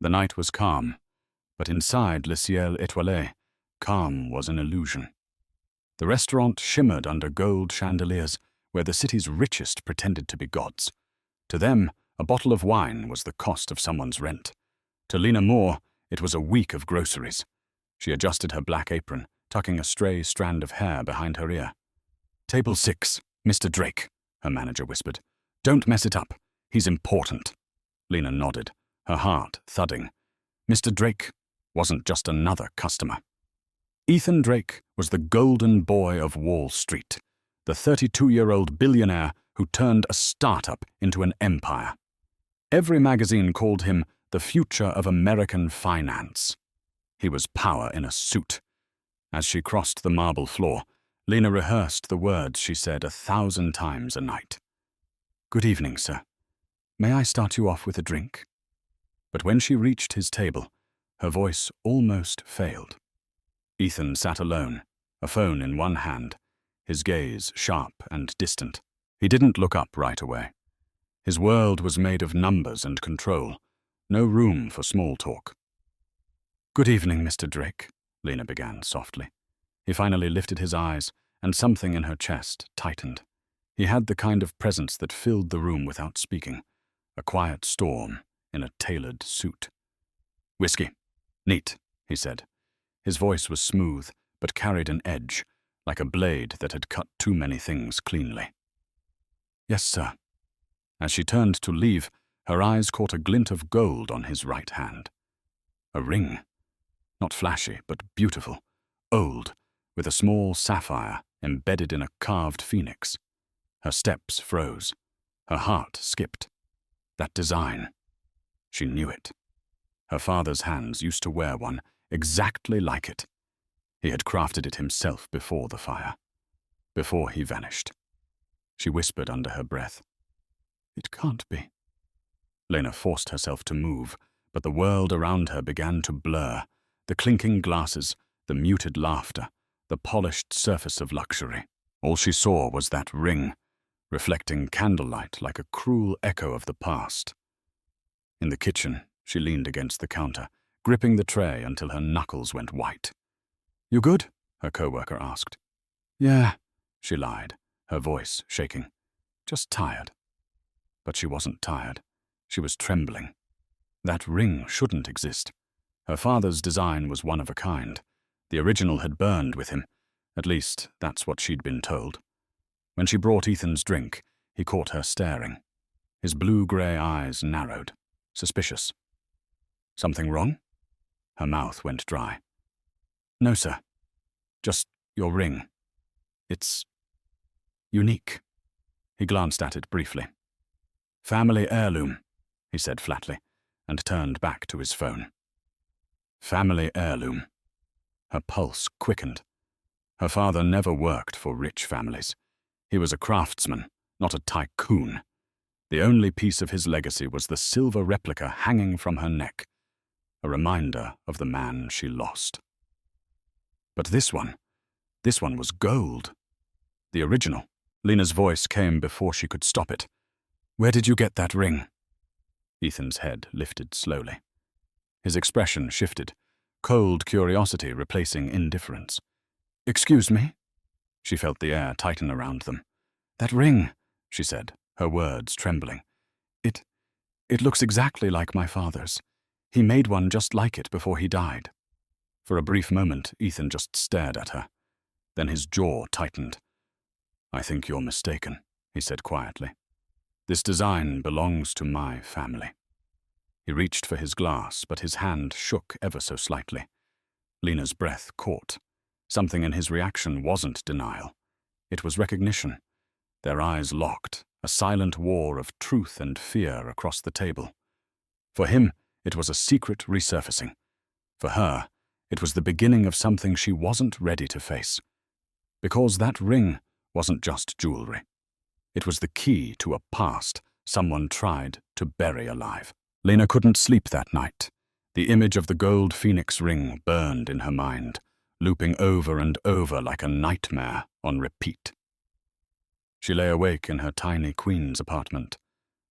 The night was calm, but inside Le Ciel Étoilé, calm was an illusion. The restaurant shimmered under gold chandeliers, where the city's richest pretended to be gods. To them, a bottle of wine was the cost of someone's rent. To Lena Moore, it was a week of groceries. She adjusted her black apron, tucking a stray strand of hair behind her ear. "Table 6, Mr. Drake," her manager whispered. "Don't mess it up. He's important." Lena nodded, her heart thudding. Mr. Drake wasn't just another customer. Ethan Drake was the golden boy of Wall Street, the 32-year-old billionaire who turned a startup into an empire. Every magazine called him the future of American finance. He was power in a suit. As she crossed the marble floor, Lena rehearsed the words she said 1,000 times a night. "Good evening, sir. May I start you off with a drink?" But when she reached his table, her voice almost failed. Ethan sat alone, a phone in one hand, his gaze sharp and distant. He didn't look up right away. His world was made of numbers and control, no room for small talk. "Good evening, Mr. Drake," Lena began softly. He finally lifted his eyes, and something in her chest tightened. He had the kind of presence that filled the room without speaking, a quiet storm in a tailored suit. "Whiskey. Neat," he said. His voice was smooth, but carried an edge, like a blade that had cut too many things cleanly. "Yes, sir." As she turned to leave, her eyes caught a glint of gold on his right hand. A ring. Not flashy, but beautiful. Old, with a small sapphire embedded in a carved phoenix. Her steps froze. Her heart skipped. That design. She knew it. Her father's hands used to wear one exactly like it. He had crafted it himself before the fire, before he vanished. She whispered under her breath, "It can't be." Lena forced herself to move, but the world around her began to blur. The clinking glasses, the muted laughter, the polished surface of luxury. All she saw was that ring, reflecting candlelight like a cruel echo of the past. In the kitchen, she leaned against the counter, gripping the tray until her knuckles went white. "You good?" her coworker asked. "Yeah," she lied, her voice shaking. "Just tired." But she wasn't tired. She was trembling. That ring shouldn't exist. Her father's design was one of a kind. The original had burned with him. At least, that's what she'd been told. When she brought Ethan's drink, he caught her staring. His blue-gray eyes narrowed, suspicious. "Something wrong?" Her mouth went dry. "No, sir. Just your ring. It's unique." He glanced at it briefly. "Family heirloom," he said flatly, and turned back to his phone. Family heirloom. Her pulse quickened. Her father never worked for rich families. He was a craftsman, not a tycoon. The only piece of his legacy was the silver replica hanging from her neck, a reminder of the man she lost. But this one was gold. The original. Lena's voice came before she could stop it. "Where did you get that ring?" Ethan's head lifted slowly. His expression shifted, cold curiosity replacing indifference. "Excuse me?" She felt the air tighten around them. "That ring," she said, her words trembling. It looks exactly like my father's. He made one just like it before he died." For a brief moment, Ethan just stared at her. Then his jaw tightened. "I think you're mistaken," he said quietly. "This design belongs to my family." He reached for his glass, but his hand shook ever so slightly. Lena's breath caught. Something in his reaction wasn't denial. It was recognition. Their eyes locked, a silent war of truth and fear across the table. For him, it was a secret resurfacing. For her, it was the beginning of something she wasn't ready to face. Because that ring wasn't just jewelry. It was the key to a past someone tried to bury alive. Lena couldn't sleep that night. The image of the gold phoenix ring burned in her mind, looping over and over like a nightmare on repeat. She lay awake in her tiny Queen's apartment,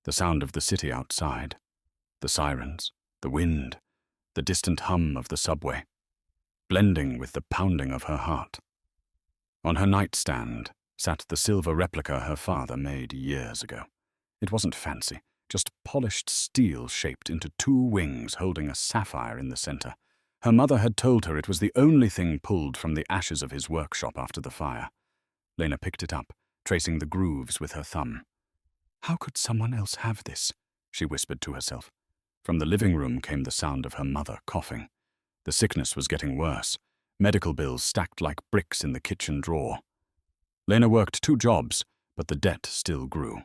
the sound of the city outside, the sirens, the wind, the distant hum of the subway, blending with the pounding of her heart. On her nightstand sat the silver replica her father made years ago. It wasn't fancy, just polished steel shaped into two wings holding a sapphire in the center. Her mother had told her it was the only thing pulled from the ashes of his workshop after the fire. Lena picked it up, tracing the grooves with her thumb. "How could someone else have this?" she whispered to herself. From the living room came the sound of her mother coughing. The sickness was getting worse, medical bills stacked like bricks in the kitchen drawer. Lena worked 2 jobs, but the debt still grew.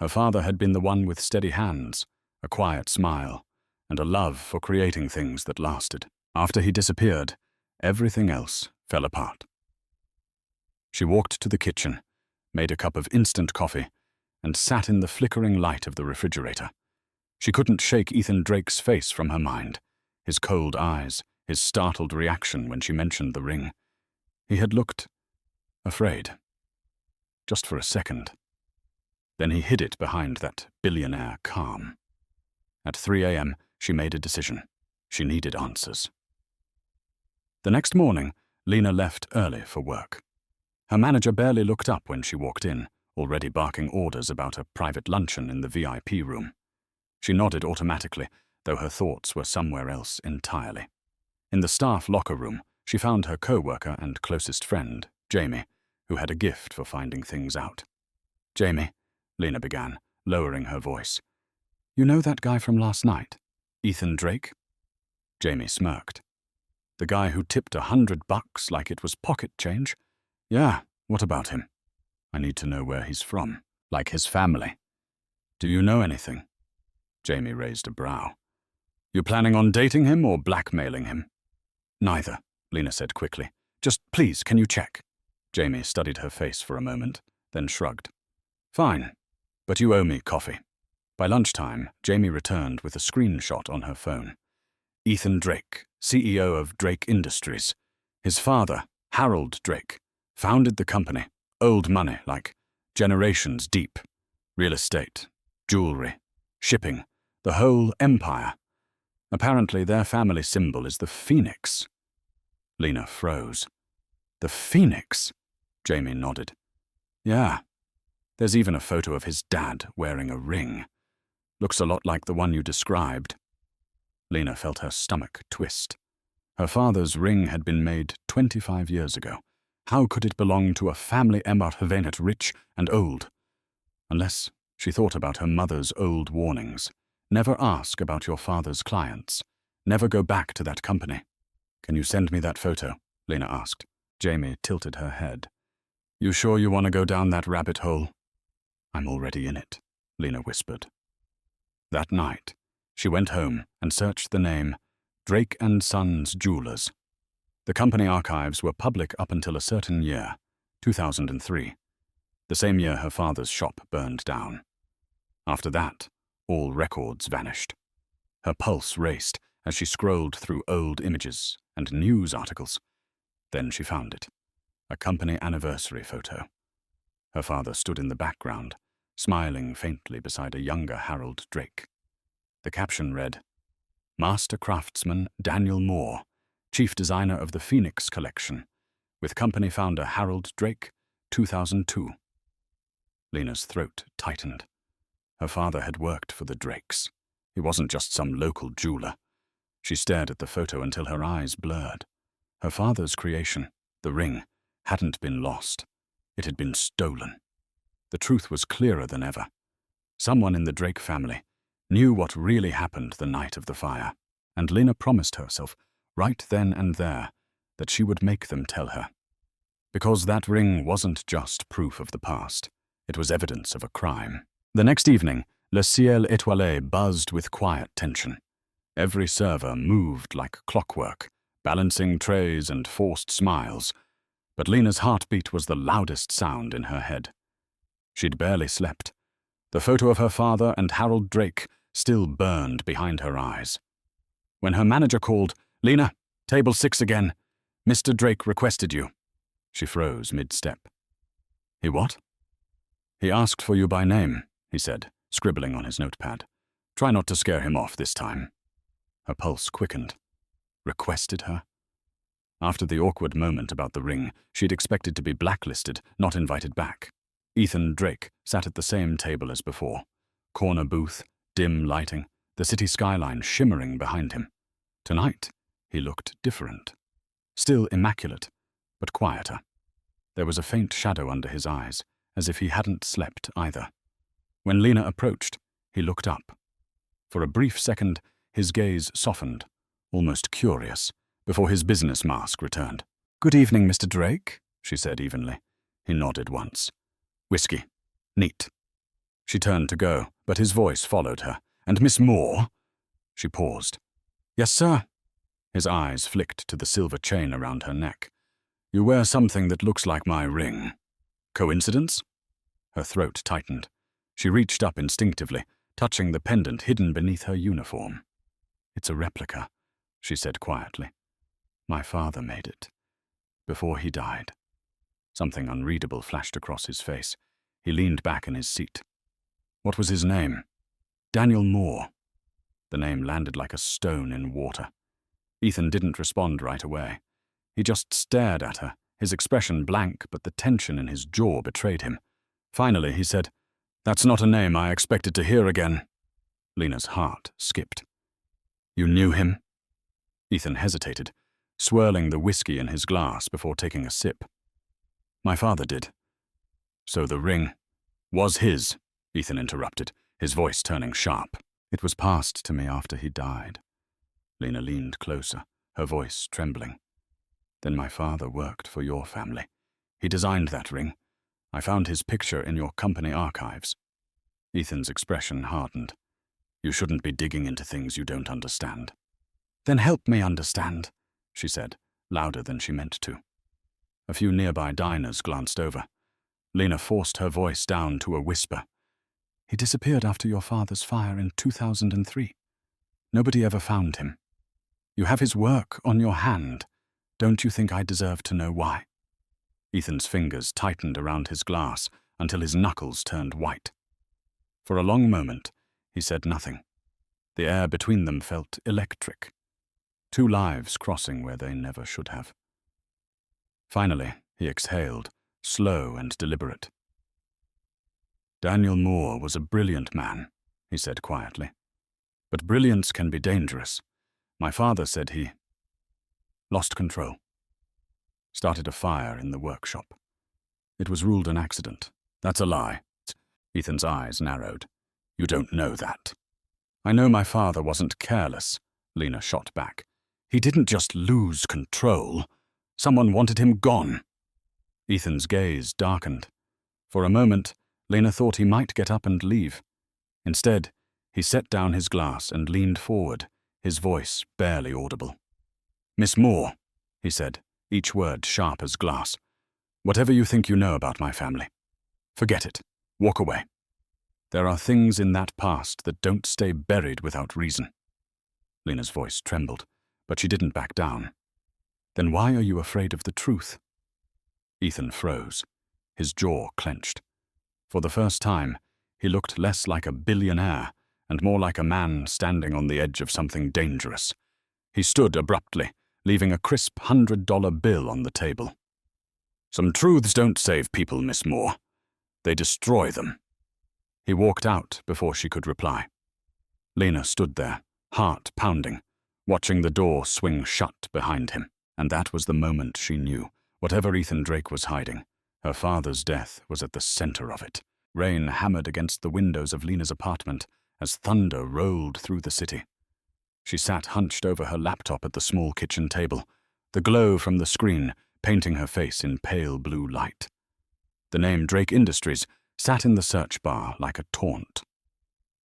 Her father had been the one with steady hands, a quiet smile, and a love for creating things that lasted. After he disappeared, everything else fell apart. She walked to the kitchen, made a cup of instant coffee, and sat in the flickering light of the refrigerator. She couldn't shake Ethan Drake's face from her mind, his cold eyes, his startled reaction when she mentioned the ring. He had looked afraid. Just for a second. Then he hid it behind that billionaire calm. At 3 a.m., she made a decision. She needed answers. The next morning, Lena left early for work. Her manager barely looked up when she walked in, already barking orders about a private luncheon in the VIP room. She nodded automatically, though her thoughts were somewhere else entirely. In the staff locker room, she found her co-worker and closest friend, Jamie, who had a gift for finding things out. "Jamie," Lena began, lowering her voice. "You know that guy from last night? Ethan Drake?" Jamie smirked. "The guy who tipped $100 like it was pocket change? Yeah, what about him? I need to know where he's from, like his family. Do you know anything?" Jamie raised a brow. "You planning on dating him or blackmailing him?" "Neither," Lena said quickly. "Just please, can you check?" Jamie studied her face for a moment, then shrugged. "Fine, but you owe me coffee." By lunchtime, Jamie returned with a screenshot on her phone. Ethan Drake, CEO of Drake Industries. His father, Harold Drake, founded the company. Old money, like generations deep. Real estate, jewelry, shipping, the whole empire. Apparently their family symbol is the phoenix. Lena froze. "The phoenix?" Jamie nodded. "Yeah. There's even a photo of his dad wearing a ring. Looks a lot like the one you described." Lena felt her stomach twist. Her father's ring had been made 25 years ago. How could it belong to a family emmarvenet rich and old? Unless she thought about her mother's old warnings. Never ask about your father's clients. Never go back to that company. "Can you send me that photo?" Lena asked. Jamie tilted her head. "You sure you want to go down that rabbit hole?" "I'm already in it," Lena whispered. That night, she went home and searched the name Drake & Sons Jewelers. The company archives were public up until a certain year, 2003, the same year her father's shop burned down. After that, all records vanished. Her pulse raced as she scrolled through old images and news articles. Then she found it, a company anniversary photo. Her father stood in the background, smiling faintly beside a younger Harold Drake. The caption read, "Master Craftsman Daniel Moore, Chief Designer of the Phoenix Collection, with company founder Harold Drake, 2002. Lena's throat tightened. Her father had worked for the Drakes. He wasn't just some local jeweler. She stared at the photo until her eyes blurred. Her father's creation, the ring, hadn't been lost. It had been stolen. The truth was clearer than ever. Someone in the Drake family knew what really happened the night of the fire, and Lena promised herself, right then and there, that she would make them tell her. Because that ring wasn't just proof of the past, it was evidence of a crime. The next evening, Le Ciel Étoilé buzzed with quiet tension. Every server moved like clockwork, balancing trays and forced smiles, but Lena's heartbeat was the loudest sound in her head. She'd barely slept. The photo of her father and Harold Drake still burned behind her eyes. When her manager called, "Lena, table 6 again. Mr. Drake requested you." She froze mid-step. "He what?" "He asked for you by name," he said, scribbling on his notepad. "Try not to scare him off this time." Her pulse quickened. Requested her? After the awkward moment about the ring, she'd expected to be blacklisted, not invited back. Ethan Drake sat at the same table as before. Corner booth, dim lighting, the city skyline shimmering behind him. Tonight, he looked different. Still immaculate, but quieter. There was a faint shadow under his eyes, as if he hadn't slept either. When Lena approached, he looked up. For a brief second, his gaze softened, almost curious, before his business mask returned. "Good evening, Mr. Drake," she said evenly. He nodded once. "Whiskey. Neat." She turned to go, but his voice followed her. "And Miss Moore?" She paused. "Yes, sir." His eyes flicked to the silver chain around her neck. "You wear something that looks like my ring. Coincidence?" Her throat tightened. She reached up instinctively, touching the pendant hidden beneath her uniform. "It's a replica," she said quietly. "My father made it. Before he died." Something unreadable flashed across his face. He leaned back in his seat. "What was his name?" "Daniel Moore." The name landed like a stone in water. Ethan didn't respond right away. He just stared at her, his expression blank, but the tension in his jaw betrayed him. Finally, he said, "That's not a name I expected to hear again." Lena's heart skipped. "You knew him?" Ethan hesitated, swirling the whiskey in his glass before taking a sip. "My father did." "So the ring was his," Ethan interrupted, his voice turning sharp. "It was passed to me after he died." Lena leaned closer, her voice trembling. "Then my father worked for your family. He designed that ring. I found his picture in your company archives." Ethan's expression hardened. "You shouldn't be digging into things you don't understand." "Then help me understand," she said, louder than she meant to. A few nearby diners glanced over. Lena forced her voice down to a whisper. "He disappeared after your father's fire in 2003. Nobody ever found him. You have his work on your hand. Don't you think I deserve to know why?" Ethan's fingers tightened around his glass until his knuckles turned white. For a long moment, he said nothing. The air between them felt electric. Two lives crossing where they never should have. Finally, he exhaled, slow and deliberate. "Daniel Moore was a brilliant man," he said quietly. "But brilliance can be dangerous. My father said he lost control. Started a fire in the workshop. It was ruled an accident." "That's a lie." Ethan's eyes narrowed. "You don't know that." "I know my father wasn't careless," Lena shot back. "He didn't just lose control. Someone wanted him gone." Ethan's gaze darkened. For a moment, Lena thought he might get up and leave. Instead, he set down his glass and leaned forward, his voice barely audible. "Miss Moore," he said, each word sharp as glass, "whatever you think you know about my family, forget it. Walk away. There are things in that past that don't stay buried without reason." Lena's voice trembled, but she didn't back down. "Then why are you afraid of the truth?" Ethan froze, his jaw clenched. For the first time, he looked less like a billionaire and more like a man standing on the edge of something dangerous. He stood abruptly, leaving a crisp $100 bill on the table. "Some truths don't save people, Miss Moore. They destroy them." He walked out before she could reply. Lena stood there, heart pounding, watching the door swing shut behind him. And that was the moment she knew, whatever Ethan Drake was hiding, her father's death was at the center of it. Rain hammered against the windows of Lena's apartment as thunder rolled through the city. She sat hunched over her laptop at the small kitchen table, the glow from the screen painting her face in pale blue light. The name Drake Industries sat in the search bar like a taunt.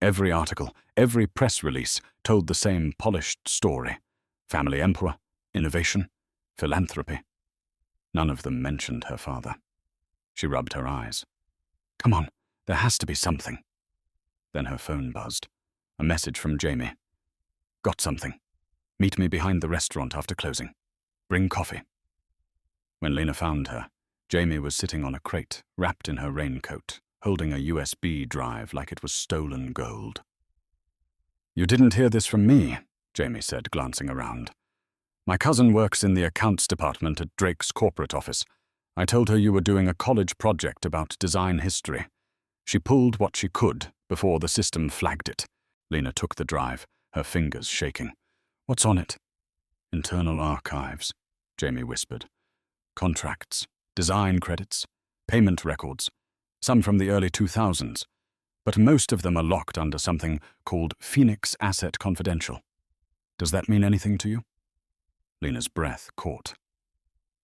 Every article, every press release told the same polished story: family emperor, innovation, philanthropy. None of them mentioned her father. She rubbed her eyes. "Come on, there has to be something." Then her phone buzzed. A message from Jamie. "Got something. Meet me behind the restaurant after closing. Bring coffee." When Lena found her, Jamie was sitting on a crate, wrapped in her raincoat, holding a USB drive like it was stolen gold. "You didn't hear this from me," Jamie said, glancing around. My cousin works in the accounts department at Drake's corporate office. I told her you were doing a college project about design history. She pulled what she could before the system flagged it. Lena took the drive, her fingers shaking. What's on it? Internal archives, Jamie whispered. Contracts, design credits, payment records, some from the early 2000s, but most of them are locked under something called Phoenix Asset Confidential. Does that mean anything to you? Lena's breath caught.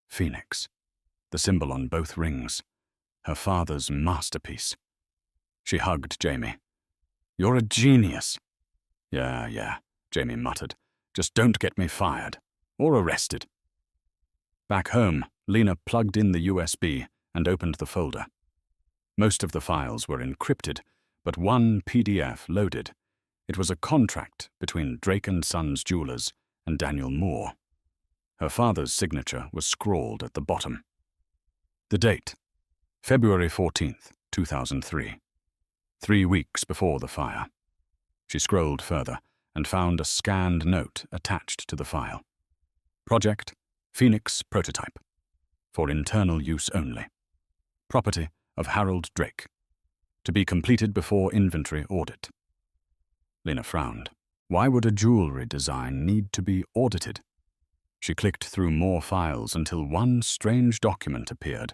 Phoenix, the symbol on both rings, her father's masterpiece. She hugged Jamie. You're a genius. Yeah, Jamie muttered. Just don't get me fired. Or arrested. Back home, Lena plugged in the USB and opened the folder. Most of the files were encrypted, but one PDF loaded. It was a contract between Drake & Sons Jewelers and Daniel Moore. Her father's signature was scrawled at the bottom. The date, February 14th, 2003. 3 weeks before the fire. She scrolled further and found a scanned note attached to the file. Project, Phoenix Prototype. For internal use only. Property of Harold Drake. To be completed before inventory audit. Lena frowned. Why would a jewelry design need to be audited? She clicked through more files until one strange document appeared.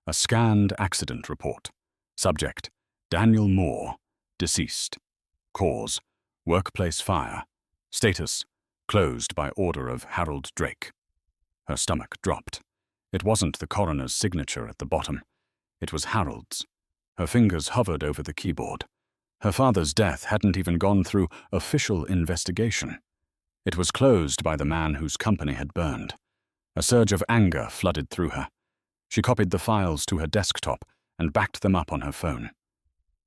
A scanned accident report. Subject, Daniel Moore, deceased. Cause, workplace fire. Status, closed by order of Harold Drake. Her stomach dropped. It wasn't the coroner's signature at the bottom. It was Harold's. Her fingers hovered over the keyboard. Her father's death hadn't even gone through official investigation. It was closed by the man whose company had burned. A surge of anger flooded through her. She copied the files to her desktop and backed them up on her phone.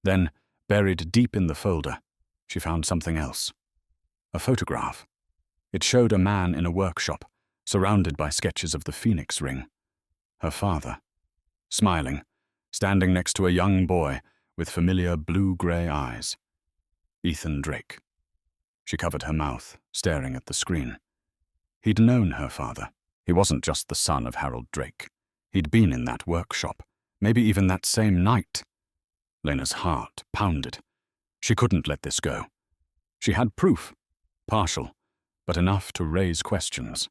Then, buried deep in the folder, she found something else. A photograph. It showed a man in a workshop, surrounded by sketches of the Phoenix ring. Her father, smiling, standing next to a young boy with familiar blue-gray eyes. Ethan Drake. She covered her mouth, staring at the screen. He'd known her father. He wasn't just the son of Harold Drake. He'd been in that workshop, maybe even that same night. Lena's heart pounded. She couldn't let this go. She had proof, partial, but enough to raise questions.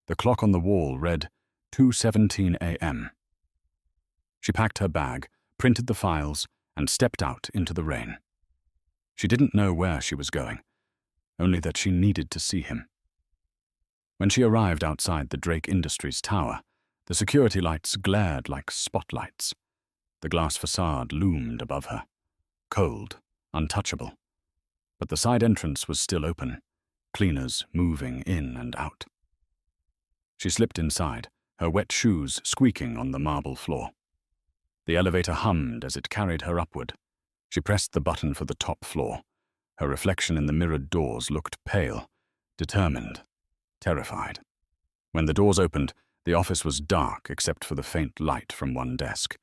The clock on the wall read 2:17 a.m. She packed her bag, printed the files, and stepped out into the rain. She didn't know where she was going, only that she needed to see him. When she arrived outside the Drake Industries tower, the security lights glared like spotlights. The glass facade loomed above her, cold, untouchable. But the side entrance was still open, cleaners moving in and out. She slipped inside, her wet shoes squeaking on the marble floor. The elevator hummed as it carried her upward. She pressed the button for the top floor. Her reflection in the mirrored doors looked pale, determined, terrified. When the doors opened, the office was dark except for the faint light from one desk.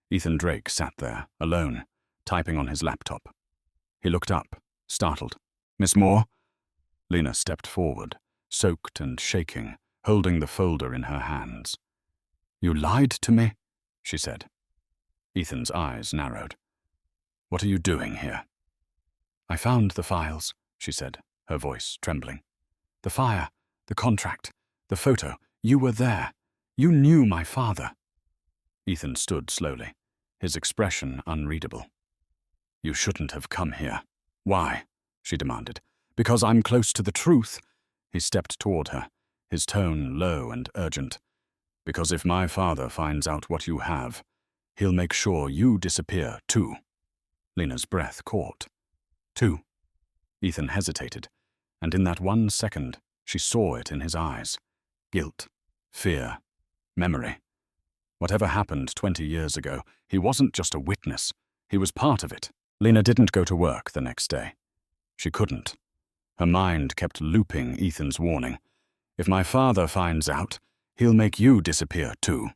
Ethan Drake sat there, alone, typing on his laptop. He looked up, startled. Miss Moore? Lena stepped forward, soaked and shaking, holding the folder in her hands. You lied to me, she said. Ethan's eyes narrowed. What are you doing here? I found the files, she said, her voice trembling. The fire, the contract, the photo. You were there. You knew my father. Ethan stood slowly, his expression unreadable. You shouldn't have come here. Why? She demanded. Because I'm close to the truth. He stepped toward her, his tone low and urgent. Because if my father finds out what you have, he'll make sure you disappear too. Lena's breath caught. Too. Ethan hesitated, and in that 1 second, she saw it in his eyes. Guilt, fear, memory. Whatever happened 20 years ago, he wasn't just a witness. He was part of it. Lena didn't go to work the next day. She couldn't. Her mind kept looping Ethan's warning. If my father finds out, he'll make you disappear too.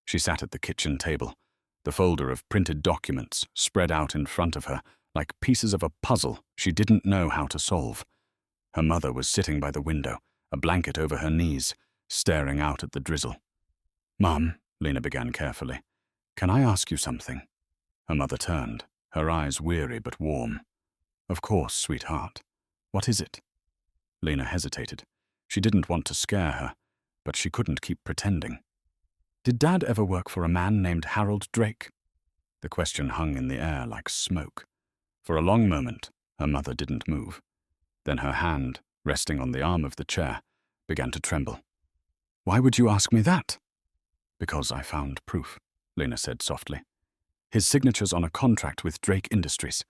She sat at the kitchen table, the folder of printed documents spread out in front of her like pieces of a puzzle she didn't know how to solve. Her mother was sitting by the window, a blanket over her knees, staring out at the drizzle. "Mum," Lena began carefully, "can I ask you something?" Her mother turned, her eyes weary but warm. "Of course, sweetheart. What is it?" Lena hesitated. She didn't want to scare her, but she couldn't keep pretending. "Did Dad ever work for a man named Harold Drake?" The question hung in the air like smoke. For a long moment, her mother didn't move. Then her hand, resting on the arm of the chair, began to tremble. "Why would you ask me that?" "Because I found proof," Lena said softly. "His signature's on a contract with Drake Industries.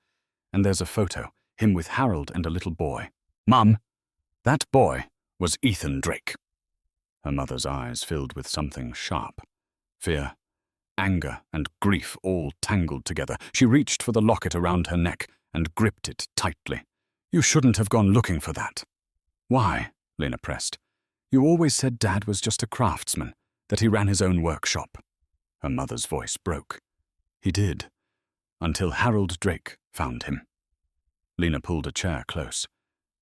And there's a photo, him with Harold and a little boy." "Mum, that boy was Ethan Drake." Her mother's eyes filled with something sharp. Fear, anger, and grief all tangled together. She reached for the locket around her neck and gripped it tightly. "You shouldn't have gone looking for that." "Why?" Lena pressed. "You always said Dad was just a craftsman, that he ran his own workshop." Her mother's voice broke. "He did, until Harold Drake found him." Lena pulled a chair close.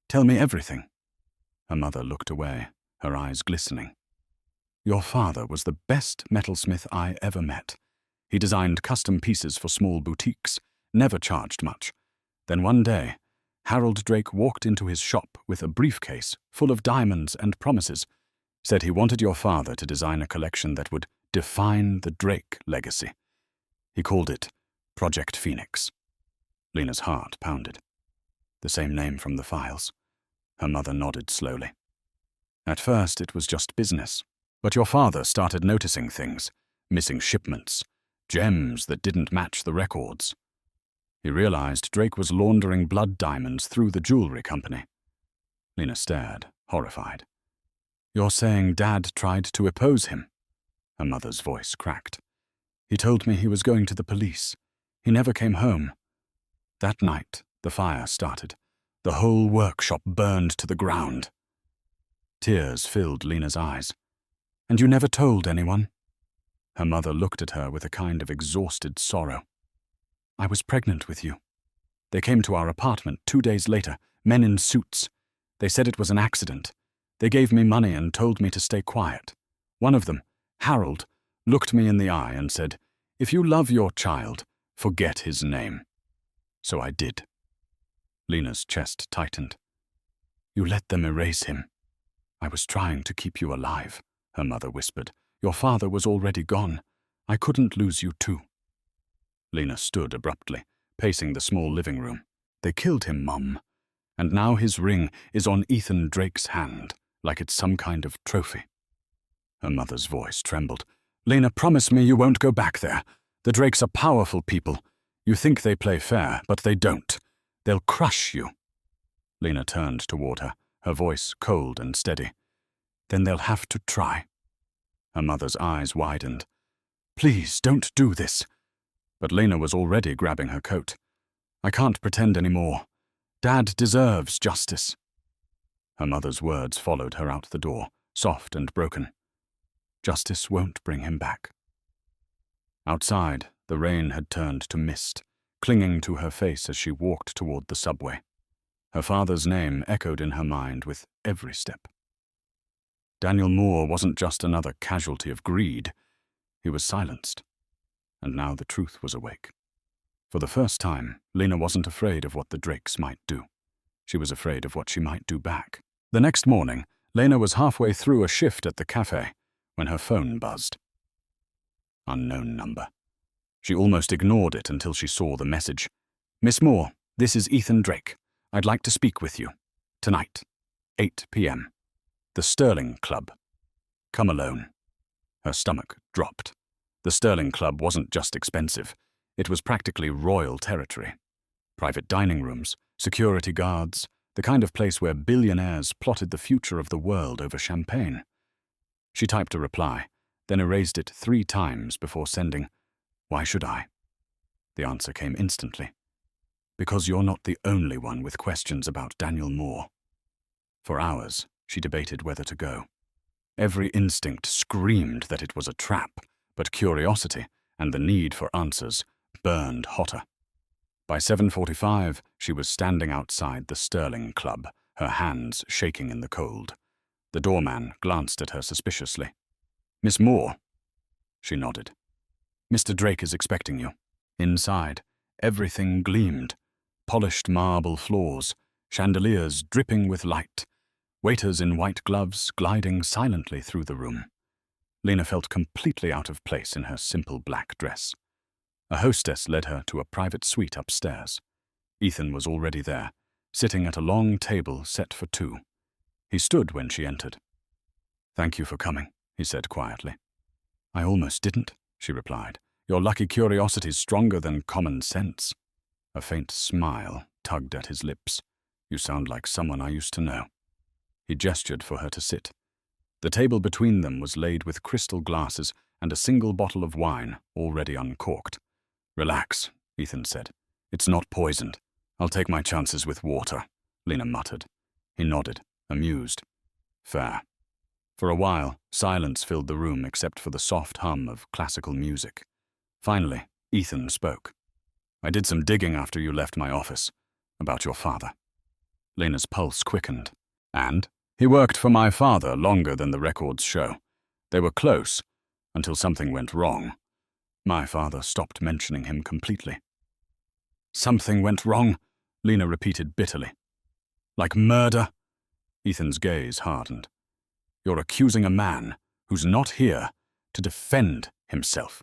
"Tell me everything." Her mother looked away, her eyes glistening. "Your father was the best metalsmith I ever met. He designed custom pieces for small boutiques, never charged much. Then one day, Harold Drake walked into his shop with a briefcase full of diamonds and promises, said he wanted your father to design a collection that would define the Drake legacy. He called it Project Phoenix." Lena's heart pounded. "The same name from the files." Her mother nodded slowly. "At first it was just business, but your father started noticing things, missing shipments, gems that didn't match the records. He realized Drake was laundering blood diamonds through the jewelry company." Lena stared, horrified. "You're saying Dad tried to oppose him?" Her mother's voice cracked. "He told me he was going to the police. He never came home. That night, the fire started. The whole workshop burned to the ground." Tears filled Lena's eyes. "And you never told anyone?" Her mother looked at her with a kind of exhausted sorrow. "I was pregnant with you. They came to our apartment 2 days later, men in suits. They said it was an accident. They gave me money and told me to stay quiet. One of them, Harold, looked me in the eye and said, 'If you love your child, forget his name.' So I did." Lena's chest tightened. "You let them erase him." "I was trying to keep you alive," her mother whispered. "Your father was already gone. I couldn't lose you too." Lena stood abruptly, pacing the small living room. "They killed him, Mum. And now his ring is on Ethan Drake's hand, like it's some kind of trophy." Her mother's voice trembled. "Lena, promise me you won't go back there. The Drakes are powerful people. You think they play fair, but they don't. They'll crush you." Lena turned toward her, her voice cold and steady. "Then they'll have to try." Her mother's eyes widened. "Please, don't do this." But Lena was already grabbing her coat. "I can't pretend anymore. Dad deserves justice." Her mother's words followed her out the door, soft and broken. "Justice won't bring him back." Outside, the rain had turned to mist, clinging to her face as she walked toward the subway. Her father's name echoed in her mind with every step. Daniel Moore wasn't just another casualty of greed. He was silenced. And now the truth was awake. For the first time, Lena wasn't afraid of what the Drakes might do. She was afraid of what she might do back. The next morning, Lena was halfway through a shift at the cafe when her phone buzzed. Unknown number. She almost ignored it until she saw the message. "Miss Moore, this is Ethan Drake. I'd like to speak with you. Tonight, 8 p.m. The Sterling Club. Come alone." Her stomach dropped. The Sterling Club wasn't just expensive. It was practically royal territory. Private dining rooms, security guards, the kind of place where billionaires plotted the future of the world over champagne. She typed a reply, then erased it 3 times before sending, "Why should I?" The answer came instantly. "Because you're not the only one with questions about Daniel Moore." For hours, she debated whether to go. Every instinct screamed that it was a trap, but curiosity and the need for answers burned hotter. By 7:45, she was standing outside the Sterling Club, her hands shaking in the cold. The doorman glanced at her suspiciously. "Miss Moore?" She nodded. "Mr. Drake is expecting you." Inside, everything gleamed. Polished marble floors, chandeliers dripping with light, waiters in white gloves gliding silently through the room. Lena felt completely out of place in her simple black dress. A hostess led her to a private suite upstairs. Ethan was already there, sitting at a long table set for two. He stood when she entered. "Thank you for coming," he said quietly. "I almost didn't," she replied. "Your lucky curiosity's stronger than common sense." A faint smile tugged at his lips. "You sound like someone I used to know." He gestured for her to sit. The table between them was laid with crystal glasses and a single bottle of wine, already uncorked. "Relax," Ethan said. "It's not poisoned. I'll take my chances with water," Lena muttered. He nodded, amused. "Fair." For a while, silence filled the room except for the soft hum of classical music. Finally, Ethan spoke. "I did some digging after you left my office, about your father." Lena's pulse quickened. "And? He worked for my father longer than the records show. They were close, until something went wrong. My father stopped mentioning him completely." "Something went wrong," Lena repeated bitterly. "Like murder?" Ethan's gaze hardened. "You're accusing a man who's not here to defend himself."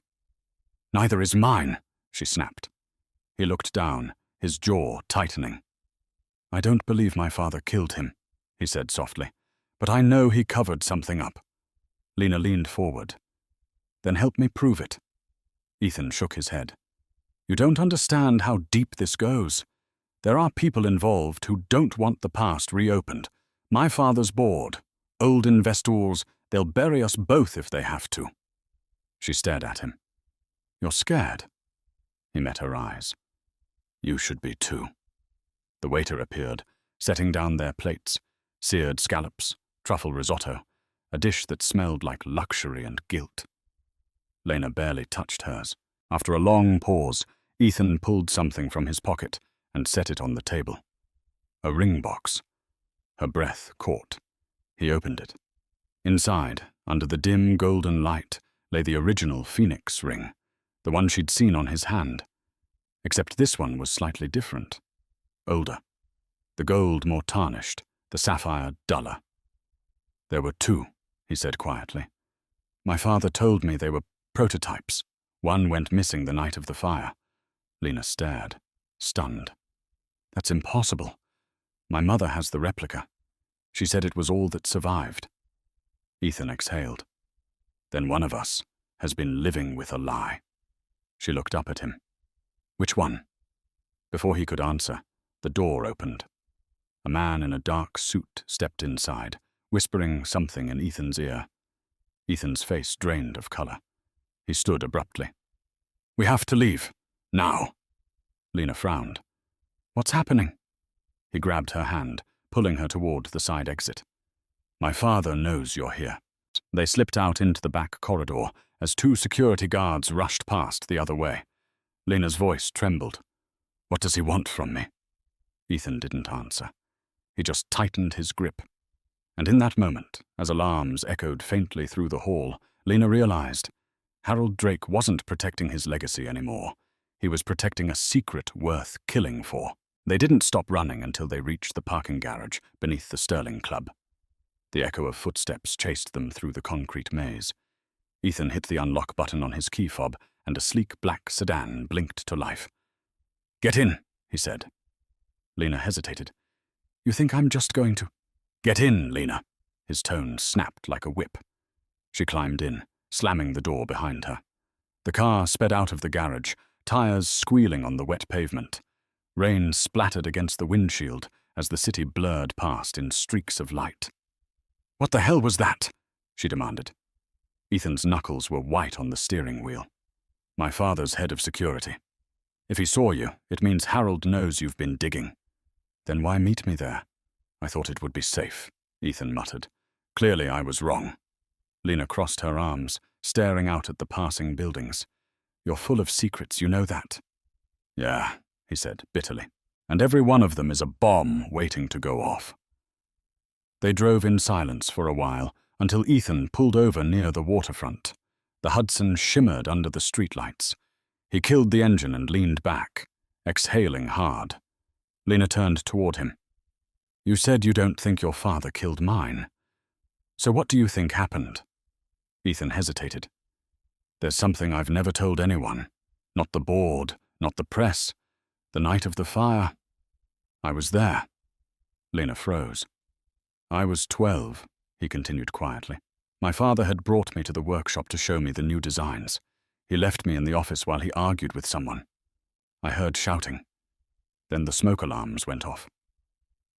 "Neither is mine," she snapped. He looked down, his jaw tightening. "I don't believe my father killed him," he said softly, "but I know he covered something up." Lena leaned forward. "Then help me prove it." Ethan shook his head. "You don't understand how deep this goes. There are people involved who don't want the past reopened. My father's board, old investors, they'll bury us both if they have to." She stared at him. "You're scared?" He met her eyes. "You should be too." The waiter appeared, setting down their plates, seared scallops, truffle risotto, a dish that smelled like luxury and guilt. Lena barely touched hers. After a long pause, Ethan pulled something from his pocket and set it on the table. A ring box. Her breath caught. He opened it. Inside, under the dim golden light, lay the original phoenix ring, the one she'd seen on his hand. Except this one was slightly different. Older. The gold more tarnished, the sapphire duller. "There were two," he said quietly. "My father told me they were prototypes. One went missing the night of the fire." Lena stared, stunned. "That's impossible. My mother has the replica. She said it was all that survived." Ethan exhaled. "Then one of us has been living with a lie." She looked up at him. "Which one?" Before he could answer, the door opened. A man in a dark suit stepped inside, whispering something in Ethan's ear. Ethan's face drained of color. He stood abruptly. "We have to leave. Now." Lena frowned. "What's happening?" He grabbed her hand, pulling her toward the side exit. "My father knows you're here." They slipped out into the back corridor as two security guards rushed past the other way. Lena's voice trembled. "What does he want from me?" Ethan didn't answer. He just tightened his grip. And in that moment, as alarms echoed faintly through the hall, Lena realized Harold Drake wasn't protecting his legacy anymore. He was protecting a secret worth killing for. They didn't stop running until they reached the parking garage beneath the Sterling Club. The echo of footsteps chased them through the concrete maze. Ethan hit the unlock button on his key fob, and a sleek black sedan blinked to life. "Get in," he said. Lena hesitated. "You think I'm just going to—" "Get in, Lena." His tone snapped like a whip. She climbed in, slamming the door behind her. The car sped out of the garage, tires squealing on the wet pavement. Rain splattered against the windshield as the city blurred past in streaks of light. "What the hell was that?" she demanded. Ethan's knuckles were white on the steering wheel. "My father's head of security. If he saw you, it means Harold knows you've been digging." "Then why meet me there?" "I thought it would be safe," Ethan muttered. "Clearly I was wrong." Lena crossed her arms, staring out at the passing buildings. "You're full of secrets, you know that." "Yeah," he said bitterly. "And every one of them is a bomb waiting to go off." They drove in silence for a while until Ethan pulled over near the waterfront. The Hudson shimmered under the streetlights. He killed the engine and leaned back, exhaling hard. Lena turned toward him. "You said you don't think your father killed mine. So what do you think happened?" Ethan hesitated. "There's something I've never told anyone. Not the board, not the press. The night of the fire. I was there." Lena froze. "I was 12, he continued quietly. "My father had brought me to the workshop to show me the new designs. He left me in the office while he argued with someone. I heard shouting. Then the smoke alarms went off.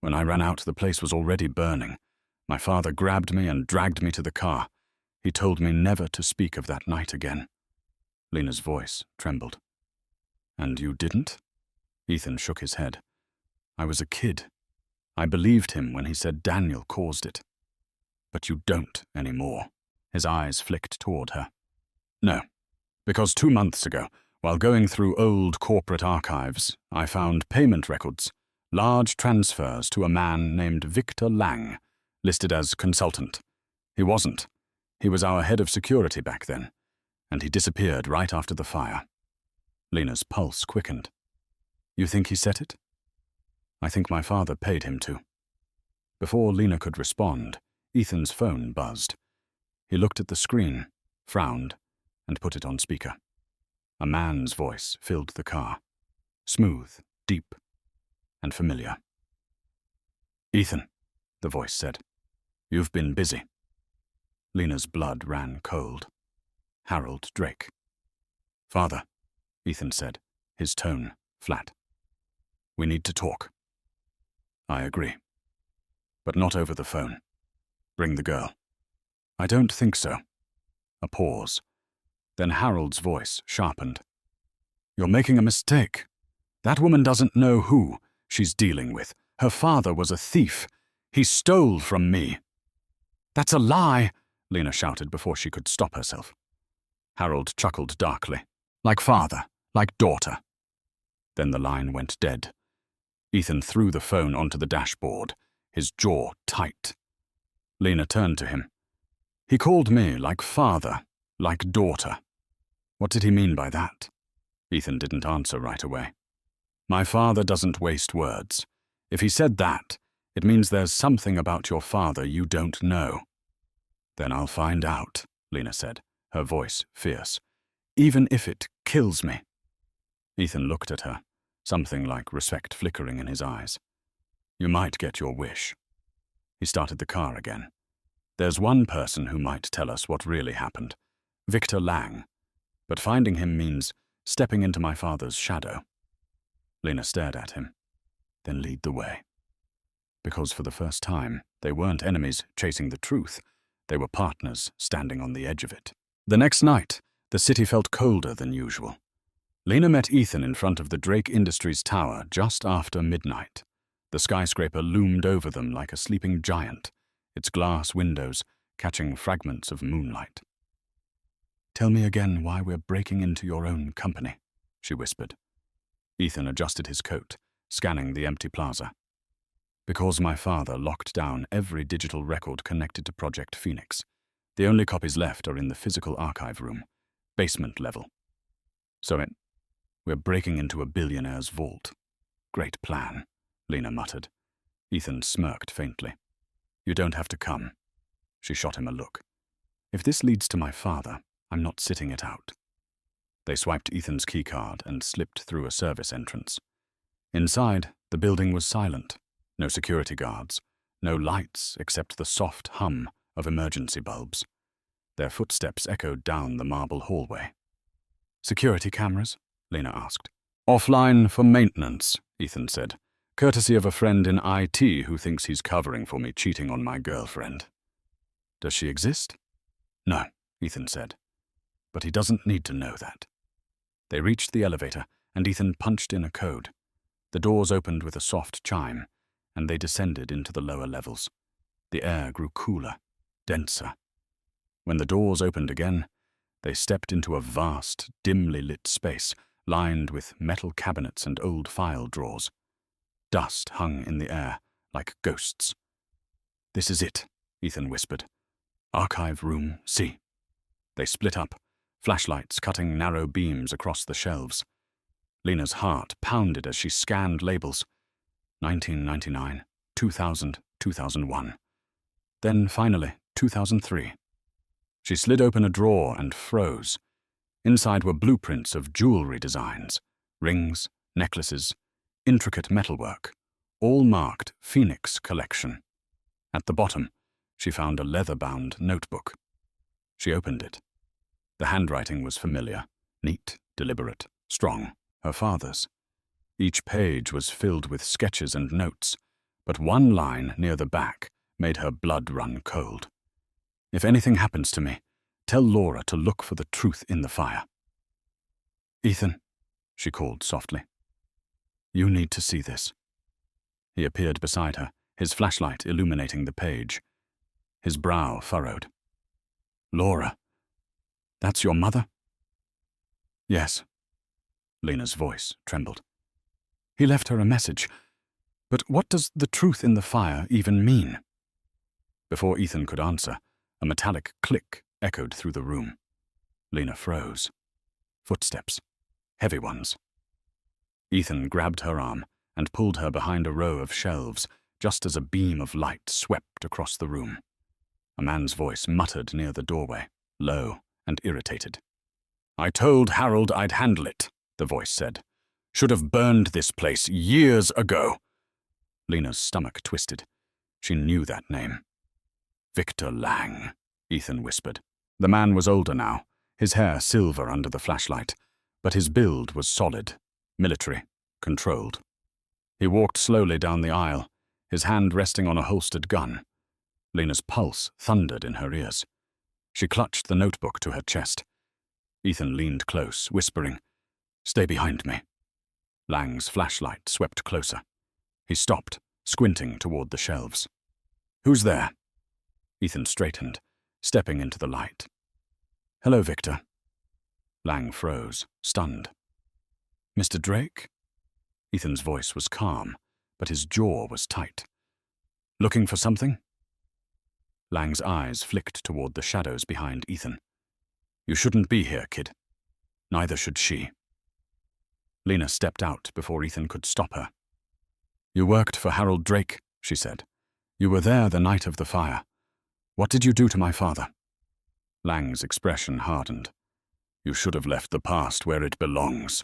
When I ran out, the place was already burning. My father grabbed me and dragged me to the car. He told me never to speak of that night again." Lena's voice trembled. "And you didn't?" Ethan shook his head. "I was a kid. I believed him when he said Daniel caused it. But you don't anymore." His eyes flicked toward her. "No, because 2 months ago, while going through old corporate archives, I found payment records, large transfers to a man named Victor Lang, listed as consultant. He wasn't. He was our head of security back then, and he disappeared right after the fire." Lena's pulse quickened. "You think he set it?" "I think my father paid him to." Before Lena could respond, Ethan's phone buzzed. He looked at the screen, frowned, and put it on speaker. A man's voice filled the car. Smooth, deep, and familiar. "Ethan," the voice said, "you've been busy." Lena's blood ran cold. Harold Drake. "Father," Ethan said, his tone flat. "We need to talk." "I agree. But not over the phone. Bring the girl." "I don't think so." A pause. Then Harold's voice sharpened. "You're making a mistake. That woman doesn't know who she's dealing with. Her father was a thief. He stole from me." "That's a lie," Lena shouted before she could stop herself. Harold chuckled darkly. "Like father, like daughter." Then the line went dead. Ethan threw the phone onto the dashboard, his jaw tight. Lena turned to him. "He called me like father, like daughter. What did he mean by that?" Ethan didn't answer right away. "My father doesn't waste words. If he said that, it means there's something about your father you don't know." "Then I'll find out," Lena said, her voice fierce. "Even if it kills me." Ethan looked at her, something like respect flickering in his eyes. "You might get your wish." He started the car again. "There's one person who might tell us what really happened. Victor Lang. But finding him means stepping into my father's shadow." Lena stared at him. "Then lead the way." Because for the first time, they weren't enemies chasing the truth. They were partners standing on the edge of it. The next night, the city felt colder than usual. Lena met Ethan in front of the Drake Industries tower just after midnight. The skyscraper loomed over them like a sleeping giant, its glass windows catching fragments of moonlight. "Tell me again why we're breaking into your own company," she whispered. Ethan adjusted his coat, scanning the empty plaza. "Because my father locked down every digital record connected to Project Phoenix. The only copies left are in the physical archive room, basement level. We're breaking into a billionaire's vault." "Great plan," Lena muttered. Ethan smirked faintly. "You don't have to come." She shot him a look. "If this leads to my father, I'm not sitting it out." They swiped Ethan's keycard and slipped through a service entrance. Inside, the building was silent. No security guards, no lights except the soft hum of emergency bulbs. Their footsteps echoed down the marble hallway. "Security cameras?" Lena asked. "Offline for maintenance," Ethan said, "courtesy of a friend in IT who thinks he's covering for me cheating on my girlfriend." "Does she exist?" "No," Ethan said. "But he doesn't need to know that." They reached the elevator, and Ethan punched in a code. The doors opened with a soft chime, and they descended into the lower levels. The air grew cooler, denser. When the doors opened again, they stepped into a vast, dimly lit space, lined with metal cabinets and old file drawers. Dust hung in the air like ghosts. This is it, Ethan whispered. Archive room C. They split up, flashlights cutting narrow beams across the shelves. Lena's heart pounded as she scanned labels. 1999, 2000, 2001. Then finally, 2003. She slid open a drawer and froze. Inside were blueprints of jewelry designs, rings, necklaces, intricate metalwork, all marked Phoenix Collection. At the bottom, she found a leather-bound notebook. She opened it. The handwriting was familiar, neat, deliberate, strong, her father's. Each page was filled with sketches and notes, but one line near the back made her blood run cold. If anything happens to me, tell Laura to look for the truth in the fire. Ethan, she called softly. You need to see this. He appeared beside her, his flashlight illuminating the page. His brow furrowed. Laura, that's your mother? Yes. Lena's voice trembled. He left her a message. But what does the truth in the fire even mean? Before Ethan could answer, a metallic click echoed through the room. Lena froze. Footsteps. Heavy ones. Ethan grabbed her arm and pulled her behind a row of shelves just as a beam of light swept across the room. A man's voice muttered near the doorway, low and irritated. I told Harold I'd handle it, the voice said. Should have burned this place years ago. Lena's stomach twisted. She knew that name. Victor Lang, Ethan whispered. The man was older now, his hair silver under the flashlight, but his build was solid, military, controlled. He walked slowly down the aisle, his hand resting on a holstered gun. Lena's pulse thundered in her ears. She clutched the notebook to her chest. Ethan leaned close, whispering, Stay behind me. Lang's flashlight swept closer. He stopped, squinting toward the shelves. Who's there? Ethan straightened, stepping into the light. Hello, Victor. Lang froze, stunned. Mr. Drake? Ethan's voice was calm, but his jaw was tight. Looking for something? Lang's eyes flicked toward the shadows behind Ethan. You shouldn't be here, kid. Neither should she. Lena stepped out before Ethan could stop her. You worked for Harold Drake, she said. You were there the night of the fire. What did you do to my father? Lang's expression hardened. You should have left the past where it belongs.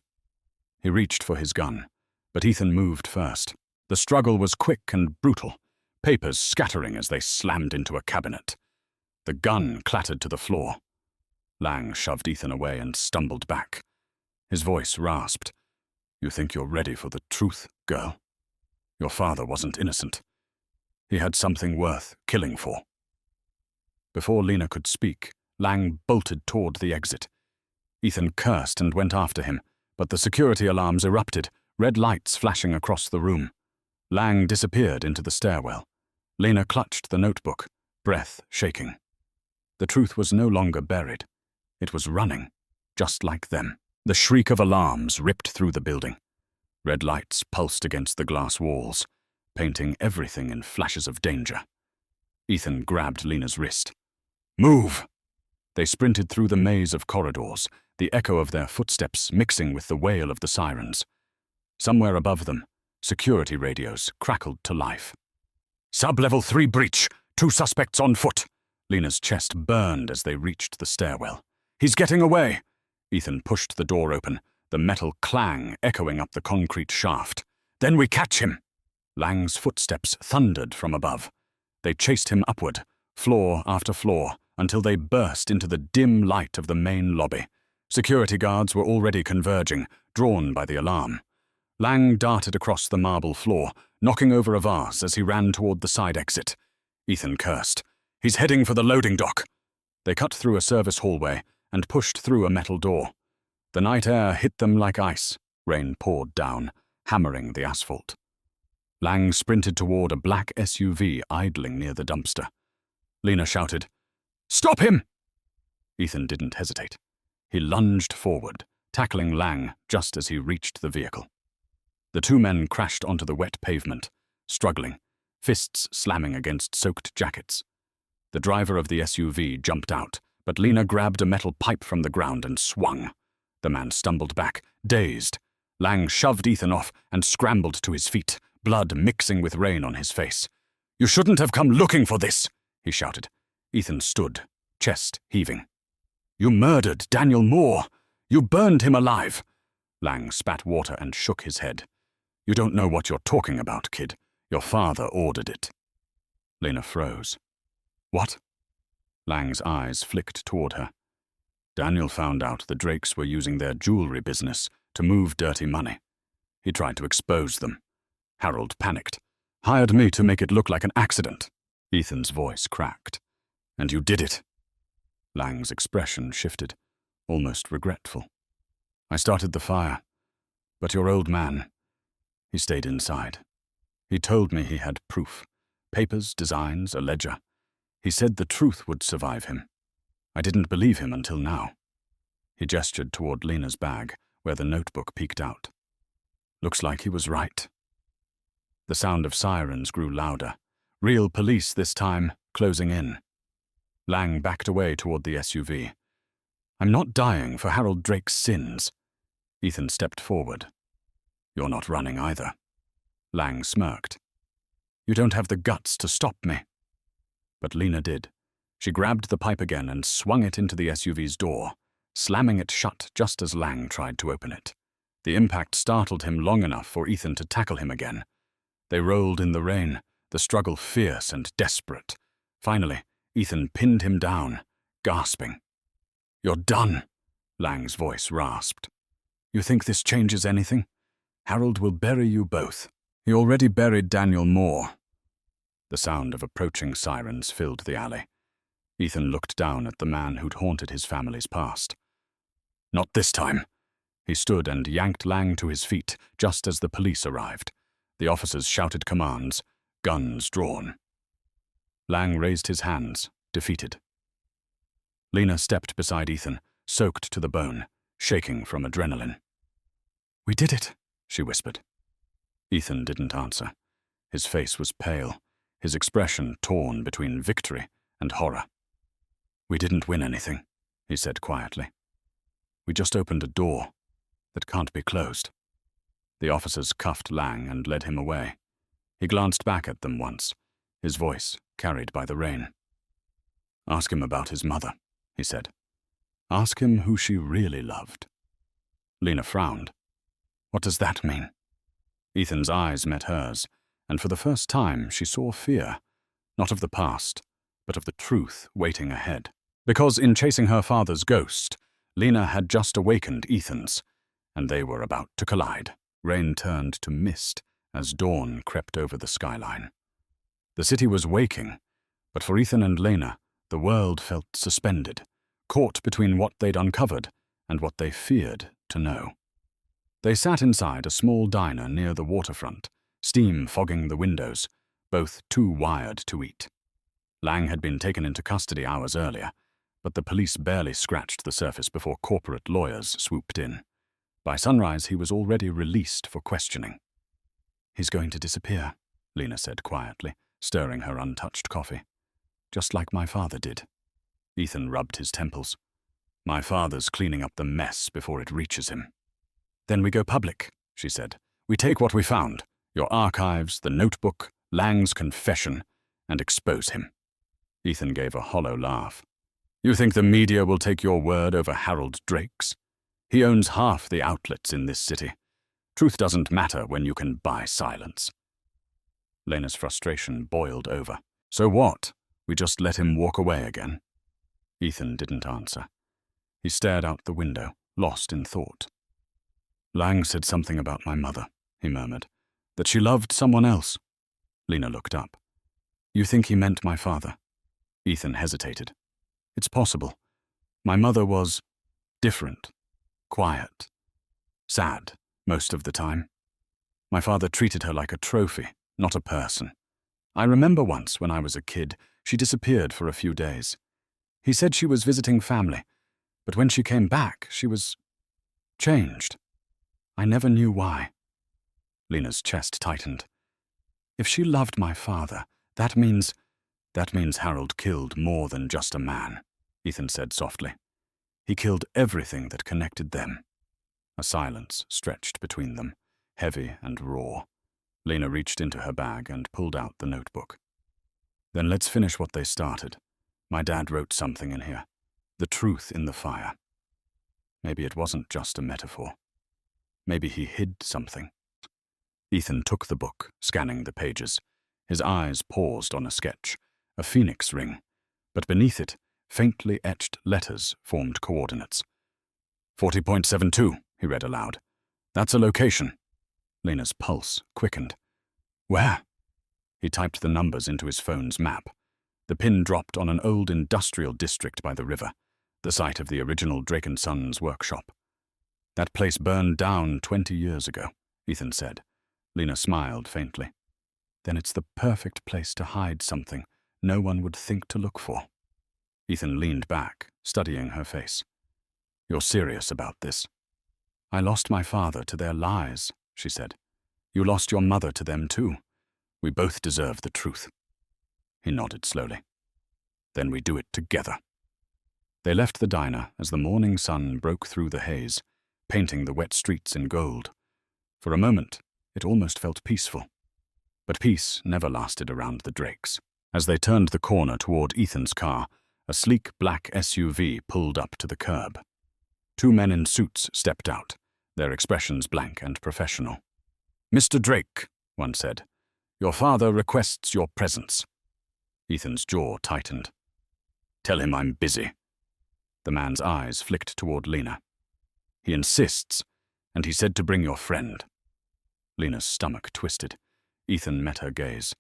He reached for his gun, but Ethan moved first. The struggle was quick and brutal, papers scattering as they slammed into a cabinet. The gun clattered to the floor. Lang shoved Ethan away and stumbled back. His voice rasped. You think you're ready for the truth, girl? Your father wasn't innocent. He had something worth killing for. Before Lena could speak, Lang bolted toward the exit. Ethan cursed and went after him, but the security alarms erupted, red lights flashing across the room. Lang disappeared into the stairwell. Lena clutched the notebook, breath shaking. The truth was no longer buried. It was running, just like them. The shriek of alarms ripped through the building. Red lights pulsed against the glass walls, painting everything in flashes of danger. Ethan grabbed Lena's wrist. Move! They sprinted through the maze of corridors, the echo of their footsteps mixing with the wail of the sirens. Somewhere above them, security radios crackled to life. Sub-level 3 breach! 2 suspects on foot! Lena's chest burned as they reached the stairwell. He's getting away! Ethan pushed the door open, the metal clang echoing up the concrete shaft. Then we catch him! Lang's footsteps thundered from above. They chased him upward, floor after floor, until they burst into the dim light of the main lobby. Security guards were already converging, drawn by the alarm. Lang darted across the marble floor, knocking over a vase as he ran toward the side exit. Ethan cursed. He's heading for the loading dock. They cut through a service hallway and pushed through a metal door. The night air hit them like ice. Rain poured down, hammering the asphalt. Lang sprinted toward a black SUV idling near the dumpster. Lena shouted, Stop him! Ethan didn't hesitate. He lunged forward, tackling Lang just as he reached the vehicle. The two men crashed onto the wet pavement, struggling, fists slamming against soaked jackets. The driver of the SUV jumped out, but Lena grabbed a metal pipe from the ground and swung. The man stumbled back, dazed. Lang shoved Ethan off and scrambled to his feet, blood mixing with rain on his face. "You shouldn't have come looking for this," he shouted. Ethan stood, chest heaving. "You murdered Daniel Moore. You burned him alive." Lang spat water and shook his head. "You don't know what you're talking about, kid. Your father ordered it." Lena froze. "What?" Lang's eyes flicked toward her. "Daniel found out the Drakes were using their jewelry business to move dirty money. He tried to expose them. Harold panicked. Hired me to make it look like an accident." Ethan's voice cracked. "And you did it." Lang's expression shifted, almost regretful. "I started the fire, but your old man, he stayed inside. He told me he had proof, papers, designs, a ledger. He said the truth would survive him. I didn't believe him until now." He gestured toward Lena's bag, where the notebook peeked out. "Looks like he was right." The sound of sirens grew louder. Real police this time, closing in. Lang backed away toward the SUV. "I'm not dying for Harold Drake's sins." Ethan stepped forward. "You're not running either." Lang smirked. "You don't have the guts to stop me." But Lena did. She grabbed the pipe again and swung it into the SUV's door, slamming it shut just as Lang tried to open it. The impact startled him long enough for Ethan to tackle him again. They rolled in the rain, the struggle fierce and desperate. Finally, Ethan pinned him down, gasping. "You're done," Lang's voice rasped. "You think this changes anything? Harold will bury you both. He already buried Daniel Moore." The sound of approaching sirens filled the alley. Ethan looked down at the man who'd haunted his family's past. "Not this time." He stood and yanked Lang to his feet just as the police arrived. The officers shouted commands, guns drawn. Lang raised his hands, defeated. Lena stepped beside Ethan, soaked to the bone, shaking from adrenaline. "We did it," she whispered. Ethan didn't answer. His face was pale, his expression torn between victory and horror. "We didn't win anything," he said quietly. "We just opened a door that can't be closed." The officers cuffed Lang and led him away. He glanced back at them once, his voice carried by the rain. "Ask him about his mother," he said. "Ask him who she really loved." Lena frowned. "What does that mean?" Ethan's eyes met hers, and for the first time she saw fear, not of the past, but of the truth waiting ahead. Because in chasing her father's ghost, Lena had just awakened Ethan's, and they were about to collide. Rain turned to mist as dawn crept over the skyline. The city was waking, but for Ethan and Lena, the world felt suspended, caught between what they'd uncovered and what they feared to know. They sat inside a small diner near the waterfront, steam fogging the windows, both too wired to eat. Lang had been taken into custody hours earlier, but the police barely scratched the surface before corporate lawyers swooped in. By sunrise, he was already released for questioning. "He's going to disappear," Lena said quietly, stirring her untouched coffee. "Just like my father did." Ethan rubbed his temples. "My father's cleaning up the mess before it reaches him." "Then we go public," she said. "We take what we found, your archives, the notebook, Lang's confession, and expose him." Ethan gave a hollow laugh. "You think the media will take your word over Harold Drake's? He owns half the outlets in this city. Truth doesn't matter when you can buy silence." Lena's frustration boiled over. "So what? We just let him walk away again?" Ethan didn't answer. He stared out the window, lost in thought. "Lang said something about my mother," he murmured. "That she loved someone else." Lena looked up. "You think he meant my father?" Ethan hesitated. "It's possible. My mother was different. Quiet. Sad, most of the time. My father treated her like a trophy, not a person. I remember once, when I was a kid, she disappeared for a few days. He said she was visiting family, but when she came back, she was changed. I never knew why." Lena's chest tightened. If she loved my father, that means Harold killed more than just a man, Ethan said softly. He killed everything that connected them. A silence stretched between them, heavy and raw. Lena reached into her bag and pulled out the notebook. Then let's finish what they started. My dad wrote something in here. The truth in the fire. Maybe it wasn't just a metaphor. Maybe he hid something. Ethan took the book, scanning the pages. His eyes paused on a sketch, a phoenix ring, but beneath it, faintly etched letters formed coordinates. 40.72, he read aloud. That's a location. Lena's pulse quickened. Where? He typed the numbers into his phone's map. The pin dropped on an old industrial district by the river, the site of the original Drake & Sons workshop. That place burned down 20 years ago, Ethan said. Lena smiled faintly. Then it's the perfect place to hide something no one would think to look for. Ethan leaned back, studying her face. You're serious about this? I lost my father to their lies, she said. You lost your mother to them too. We both deserve the truth. He nodded slowly. Then we do it together. They left the diner as the morning sun broke through the haze, painting the wet streets in gold. For a moment, it almost felt peaceful. But peace never lasted around the Drakes. As they turned the corner toward Ethan's car, a sleek black SUV pulled up to the curb. Two men in suits stepped out, their expressions blank and professional. Mr. Drake, one said, your father requests your presence. Ethan's jaw tightened. Tell him I'm busy. The man's eyes flicked toward Lena. He insists, and he said to bring your friend. Lena's stomach twisted. Ethan met her gaze.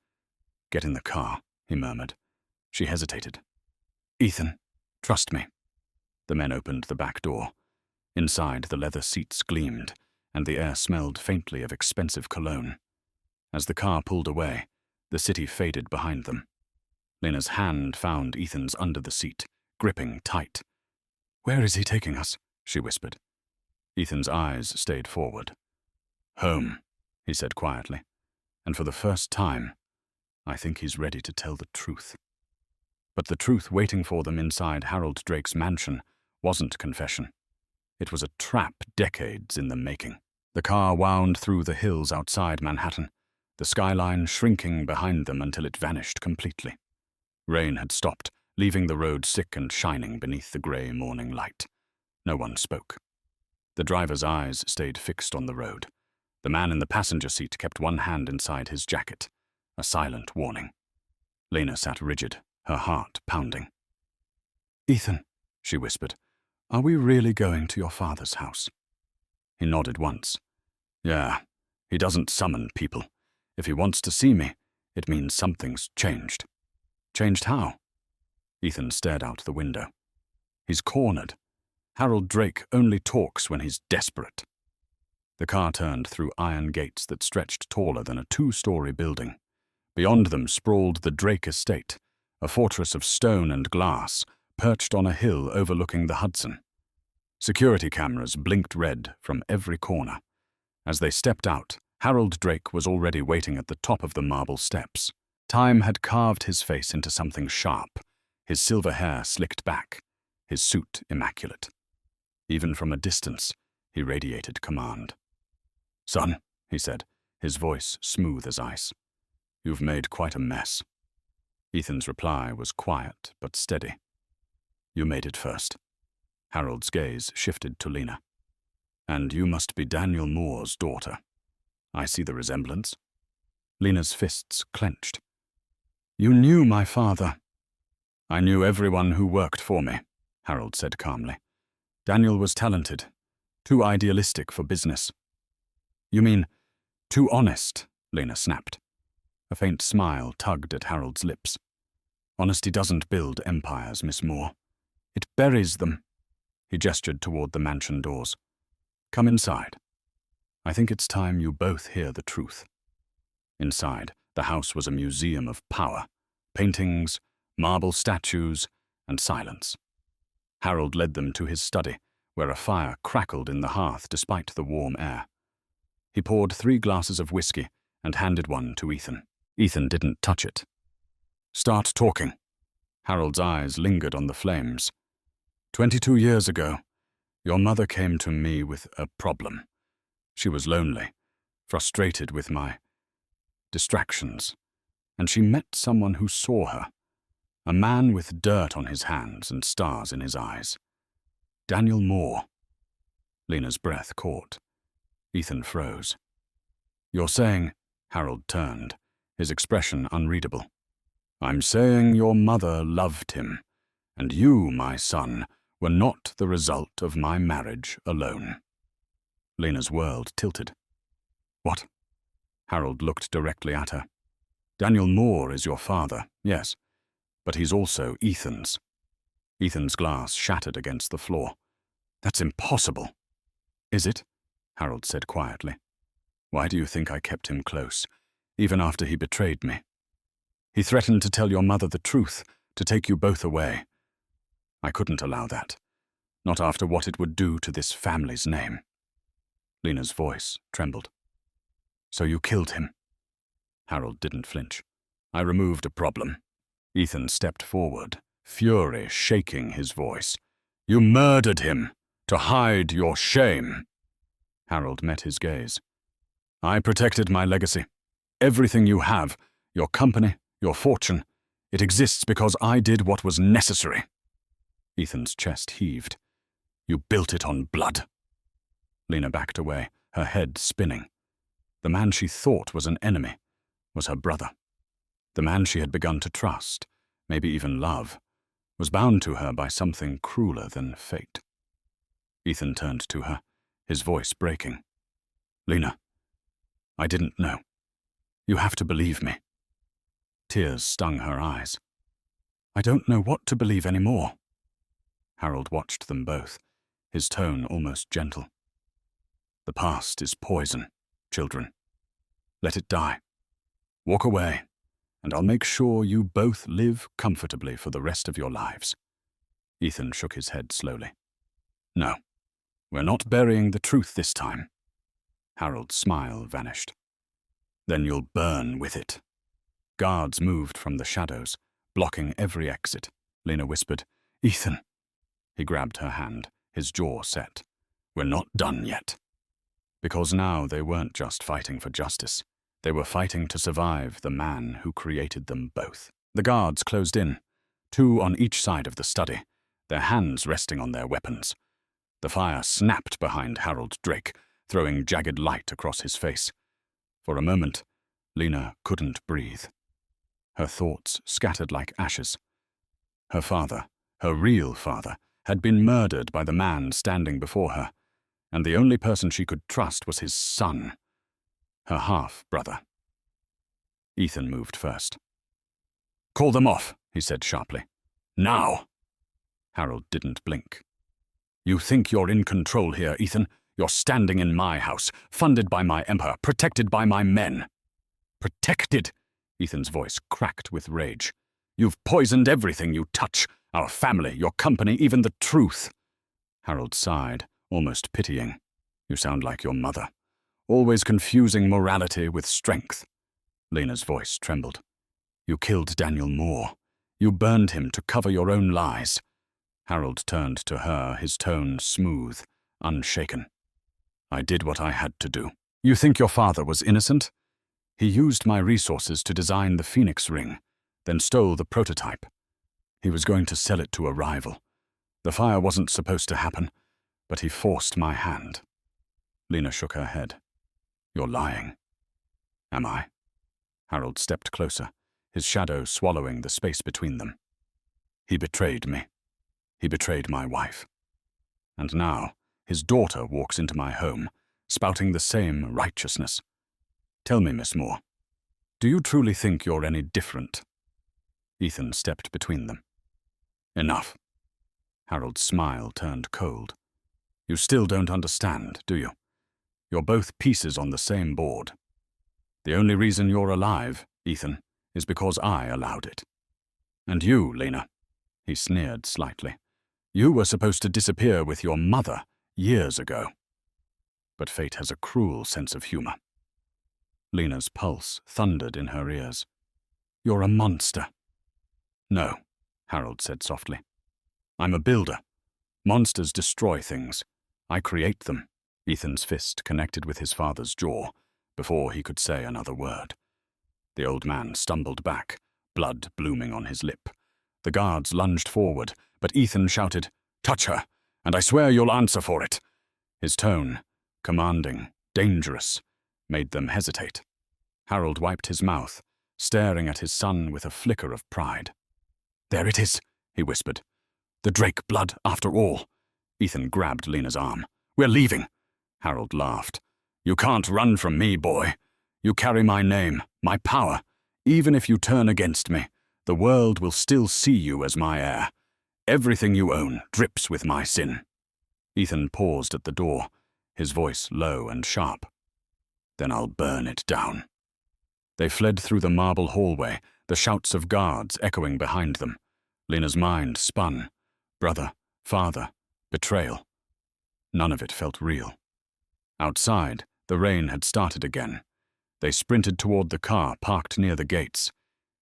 Get in the car, he murmured. She hesitated. Ethan, trust me. The men opened the back door. Inside, the leather seats gleamed, and the air smelled faintly of expensive cologne. As the car pulled away, the city faded behind them. Lena's hand found Ethan's under the seat, gripping tight. Where is he taking us? She whispered. Ethan's eyes stayed forward. Home, he said quietly. And for the first time, I think he's ready to tell the truth. But the truth waiting for them inside Harold Drake's mansion wasn't confession. It was a trap decades in the making. The car wound through the hills outside Manhattan, the skyline shrinking behind them until it vanished completely. Rain had stopped, leaving the road sick and shining beneath the grey morning light. No one spoke. The driver's eyes stayed fixed on the road. The man in the passenger seat kept one hand inside his jacket, a silent warning. Lena sat rigid, her heart pounding. Ethan, she whispered, are we really going to your father's house? He nodded once. Yeah, he doesn't summon people. If he wants to see me, it means something's changed. Changed how? Ethan stared out the window. He's cornered. Harold Drake only talks when he's desperate. The car turned through iron gates that stretched taller than a 2-story building. Beyond them sprawled the Drake estate, a fortress of stone and glass, perched on a hill overlooking the Hudson. Security cameras blinked red from every corner. As they stepped out, Harold Drake was already waiting at the top of the marble steps. Time had carved his face into something sharp, his silver hair slicked back, his suit immaculate. Even from a distance, he radiated command. Son, he said, his voice smooth as ice. You've made quite a mess. Ethan's reply was quiet but steady. You made it first. Harold's gaze shifted to Lena. And you must be Daniel Moore's daughter. I see the resemblance. Lena's fists clenched. You knew my father. I knew everyone who worked for me, Harold said calmly. Daniel was talented, too idealistic for business. You mean, too honest, Lena snapped. A faint smile tugged at Harold's lips. Honesty doesn't build empires, Miss Moore. It buries them. He gestured toward the mansion doors. Come inside. I think it's time you both hear the truth. Inside, the house was a museum of power, paintings, marble statues, and silence. Harold led them to his study, where a fire crackled in the hearth despite the warm air. He poured 3 glasses of whiskey and handed one to Ethan. Ethan didn't touch it. Start talking. Harold's eyes lingered on the flames. 22 years ago, your mother came to me with a problem. She was lonely, frustrated with my distractions, and she met someone who saw her, a man with dirt on his hands and stars in his eyes. Daniel Moore. Lena's breath caught. Ethan froze. You're saying, Harold turned, his expression unreadable. I'm saying your mother loved him, and you, my son, were not the result of my marriage alone. Lena's world tilted. What? Harold looked directly at her. Daniel Moore is your father, yes, but he's also Ethan's. Ethan's glass shattered against the floor. That's impossible. Is it? Harold said quietly. Why do you think I kept him close, even after he betrayed me? He threatened to tell your mother the truth, to take you both away. I couldn't allow that, not after what it would do to this family's name. Lena's voice trembled. So you killed him? Harold didn't flinch. I removed a problem. Ethan stepped forward, fury shaking his voice. You murdered him to hide your shame. Harold met his gaze. I protected my legacy. Everything you have, your company, your fortune, it exists because I did what was necessary. Ethan's chest heaved. You built it on blood. Lena backed away, her head spinning. The man she thought was an enemy was her brother. The man she had begun to trust, maybe even love, was bound to her by something crueler than fate. Ethan turned to her, his voice breaking. Lena, I didn't know. You have to believe me. Tears stung her eyes. I don't know what to believe anymore. Harold watched them both, his tone almost gentle. The past is poison, children. Let it die. Walk away, and I'll make sure you both live comfortably for the rest of your lives. Ethan shook his head slowly. No, we're not burying the truth this time. Harold's smile vanished. Then you'll burn with it. Guards moved from the shadows, blocking every exit. Lena whispered, Ethan. He grabbed her hand, his jaw set. We're not done yet. Because now they weren't just fighting for justice. They were fighting to survive the man who created them both. The guards closed in, 2 on each side of the study, their hands resting on their weapons. The fire snapped behind Harold Drake, throwing jagged light across his face. For a moment, Lena couldn't breathe. Her thoughts scattered like ashes. Her father, her real father, had been murdered by the man standing before her, and the only person she could trust was his son, her half-brother. Ethan moved first. Call them off, he said sharply. Now! Harold didn't blink. You think you're in control here, Ethan? You're standing in my house, funded by my empire, protected by my men. Protected? Ethan's voice cracked with rage. You've poisoned everything you touch, our family, your company, even the truth. Harold sighed, almost pitying. You sound like your mother, always confusing morality with strength. Lena's voice trembled. You killed Daniel Moore. You burned him to cover your own lies. Harold turned to her, his tone smooth, unshaken. I did what I had to do. You think your father was innocent? He used my resources to design the Phoenix ring, then stole the prototype. He was going to sell it to a rival. The fire wasn't supposed to happen, but he forced my hand. Lena shook her head. You're lying. Am I? Harold stepped closer, his shadow swallowing the space between them. He betrayed me. He betrayed my wife. And now, his daughter walks into my home, spouting the same righteousness. Tell me, Miss Moore, do you truly think you're any different? Ethan stepped between them. Enough. Harold's smile turned cold. You still don't understand, do you? You're both pieces on the same board. The only reason you're alive, Ethan, is because I allowed it. And you, Lena, he sneered slightly, you were supposed to disappear with your mother years ago. But fate has a cruel sense of humor. Lena's pulse thundered in her ears. "You're a monster." "No," Harold said softly. "I'm a builder. Monsters destroy things. I create them." Ethan's fist connected with his father's jaw before he could say another word. The old man stumbled back, blood blooming on his lip. The guards lunged forward, but Ethan shouted, "Touch her, and I swear you'll answer for it." His tone, commanding, dangerous, made them hesitate. Harold wiped his mouth, staring at his son with a flicker of pride. "There it is," he whispered. "The Drake blood, after all." Ethan grabbed Lena's arm. "We're leaving." Harold laughed. "You can't run from me, boy. You carry my name, my power. Even if you turn against me, the world will still see you as my heir. Everything you own drips with my sin." Ethan paused at the door, his voice low and sharp. "Then I'll burn it down." They fled through the marble hallway, the shouts of guards echoing behind them. Lena's mind spun. Brother, father, betrayal. None of it felt real. Outside, the rain had started again. They sprinted toward the car parked near the gates.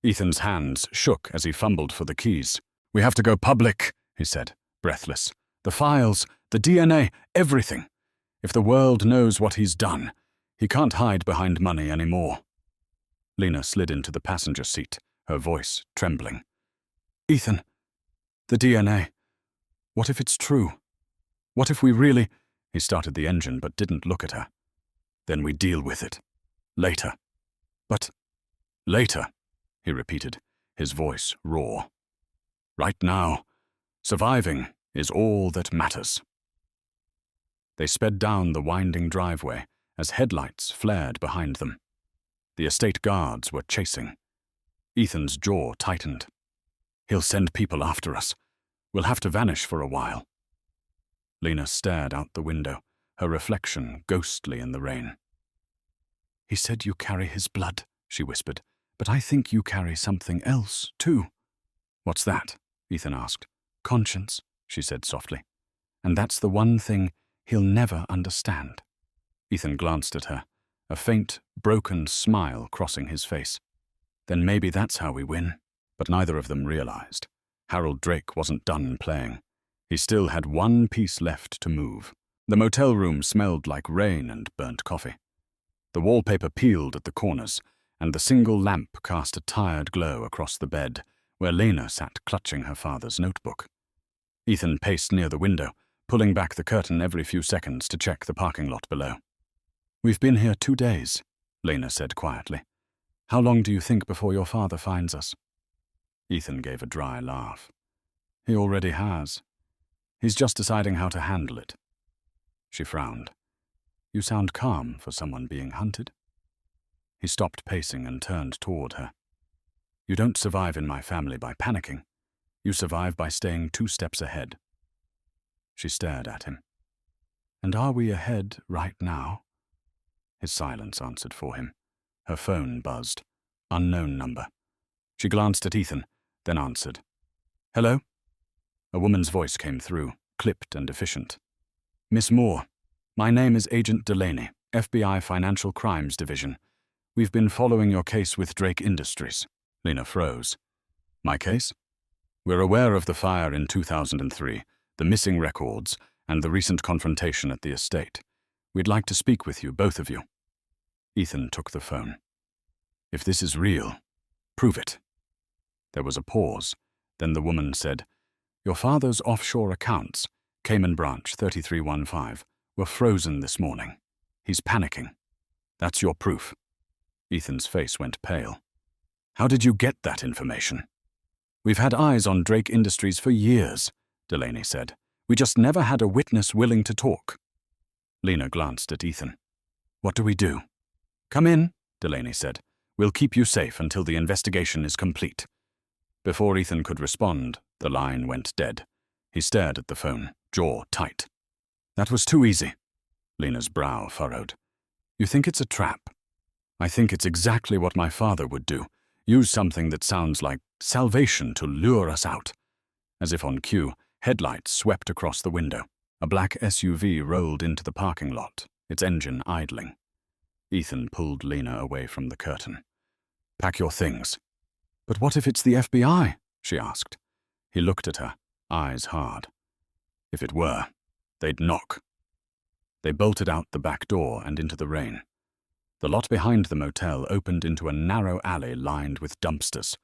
Ethan's hands shook as he fumbled for the keys. "We have to go public," he said, breathless. "The files, the DNA, everything. If the world knows what he's done, he can't hide behind money anymore." Lena slid into the passenger seat, her voice trembling. "Ethan, the DNA. What if it's true? What if we really—" He started the engine but didn't look at her. "Then we deal with it. Later." "But—" "Later," he repeated, his voice raw. "Right now, surviving is all that matters." They sped down the winding driveway as headlights flared behind them. The estate guards were chasing. Ethan's jaw tightened. "He'll send people after us. We'll have to vanish for a while." Lena stared out the window, her reflection ghostly in the rain. "He said you carry his blood," she whispered, "but I think you carry something else, too." "What's that?" Ethan asked. "Conscience," she said softly. "And that's the one thing he'll never understand." Ethan glanced at her, a faint, broken smile crossing his face. "Then maybe that's how we win." But neither of them realized. Harold Drake wasn't done playing. He still had one piece left to move. The motel room smelled like rain and burnt coffee. The wallpaper peeled at the corners, and the single lamp cast a tired glow across the bed, where Lena sat clutching her father's notebook. Ethan paced near the window, pulling back the curtain every few seconds to check the parking lot below. "We've been here 2 days," Lena said quietly. "How long do you think before your father finds us?" Ethan gave a dry laugh. "He already has. He's just deciding how to handle it." She frowned. "You sound calm for someone being hunted." He stopped pacing and turned toward her. "You don't survive in my family by panicking. You survive by staying 2 steps ahead." She stared at him. "And are we ahead right now?" His silence answered for him. Her phone buzzed. Unknown number. She glanced at Ethan, then answered. "Hello?" A woman's voice came through, clipped and efficient. "Miss Moore, my name is Agent Delaney, FBI Financial Crimes Division. We've been following your case with Drake Industries." Lena froze. "My case?" "We're aware of the fire in 2003, the missing records, and the recent confrontation at the estate. We'd like to speak with you, both of you." Ethan took the phone. "If this is real, prove it." There was a pause. Then the woman said, "Your father's offshore accounts, Cayman Branch 3315, were frozen this morning. He's panicking. That's your proof." Ethan's face went pale. "How did you get that information?" "We've had eyes on Drake Industries for years," Delaney said. "We just never had a witness willing to talk." Lena glanced at Ethan. "What do we do?" "Come in," Delaney said. "We'll keep you safe until the investigation is complete." Before Ethan could respond, the line went dead. He stared at the phone, jaw tight. "That was too easy." Lena's brow furrowed. "You think it's a trap?" "I think it's exactly what my father would do. Use something that sounds like salvation to lure us out." As if on cue, headlights swept across the window. A black SUV rolled into the parking lot, its engine idling. Ethan pulled Lena away from the curtain. Pack your things. But what if it's the FBI? She asked. He looked at her, eyes hard. If it were, they'd knock. They bolted out the back door and into the rain. The lot behind the motel opened into a narrow alley lined with dumpsters.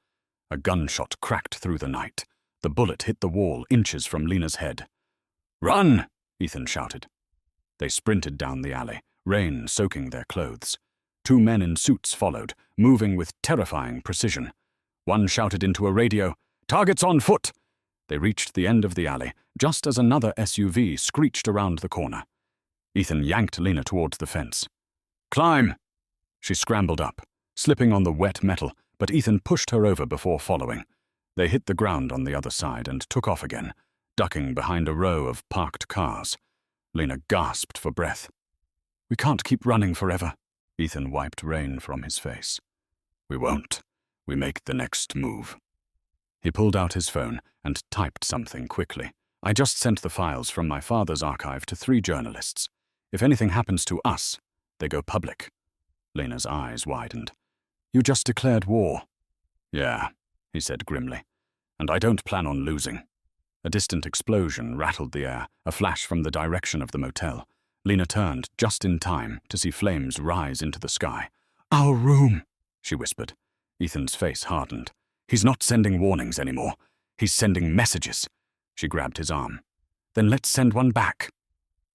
A gunshot cracked through the night. The bullet hit the wall inches from Lena's head. Run! Ethan shouted. They sprinted down the alley, rain soaking their clothes. 2 men in suits followed, moving with terrifying precision. One shouted into a radio, "Targets on foot!" They reached the end of the alley, just as another SUV screeched around the corner. Ethan yanked Lena towards the fence. Climb! She scrambled up, slipping on the wet metal, but Ethan pushed her over before following. They hit the ground on the other side and took off again, ducking behind a row of parked cars. Lena gasped for breath. We can't keep running forever. Ethan wiped rain from his face. We won't. We make the next move. He pulled out his phone and typed something quickly. I just sent the files from my father's archive to 3 journalists. If anything happens to us, they go public. Lena's eyes widened. You just declared war. Yeah, he said grimly. And I don't plan on losing. A distant explosion rattled the air, a flash from the direction of the motel. Lena turned just in time to see flames rise into the sky. Our room, she whispered. Ethan's face hardened. He's not sending warnings anymore. He's sending messages. She grabbed his arm. Then let's send one back.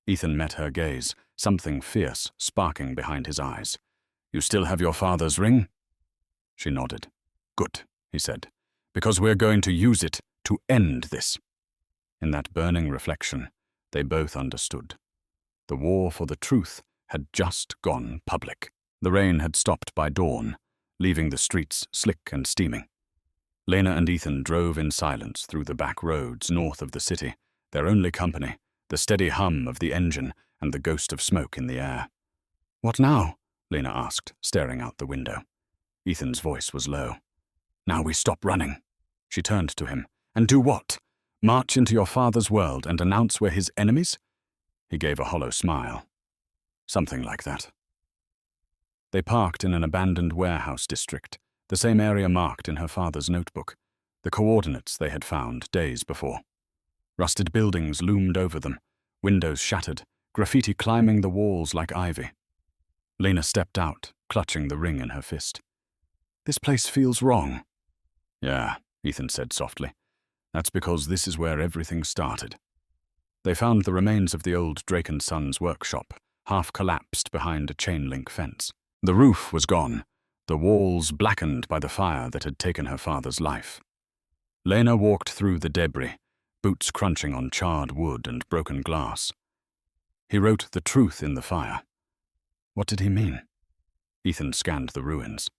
Ethan met her gaze, something fierce sparking behind his eyes. You still have your father's ring? She nodded. Good, he said, because we're going to use it to end this. In that burning reflection, they both understood. The war for the truth had just gone public. The rain had stopped by dawn, leaving the streets slick and steaming. Lena and Ethan drove in silence through the back roads north of the city, their only company, the steady hum of the engine and the ghost of smoke in the air. What now? Lena asked, staring out the window. Ethan's voice was low. Now we stop running. She turned to him. And do what? March into your father's world and announce we're his enemies? He gave a hollow smile. Something like that. They parked in an abandoned warehouse district, the same area marked in her father's notebook, the coordinates they had found days before. Rusted buildings loomed over them, windows shattered, graffiti climbing the walls like ivy. Lena stepped out, clutching the ring in her fist. This place feels wrong. Yeah, Ethan said softly. That's because this is where everything started. They found the remains of the old Drake & Sons workshop, half collapsed behind a chain-link fence. The roof was gone, the walls blackened by the fire that had taken her father's life. Lena walked through the debris, boots crunching on charred wood and broken glass. He wrote the truth in the fire. What did he mean? Ethan scanned the ruins.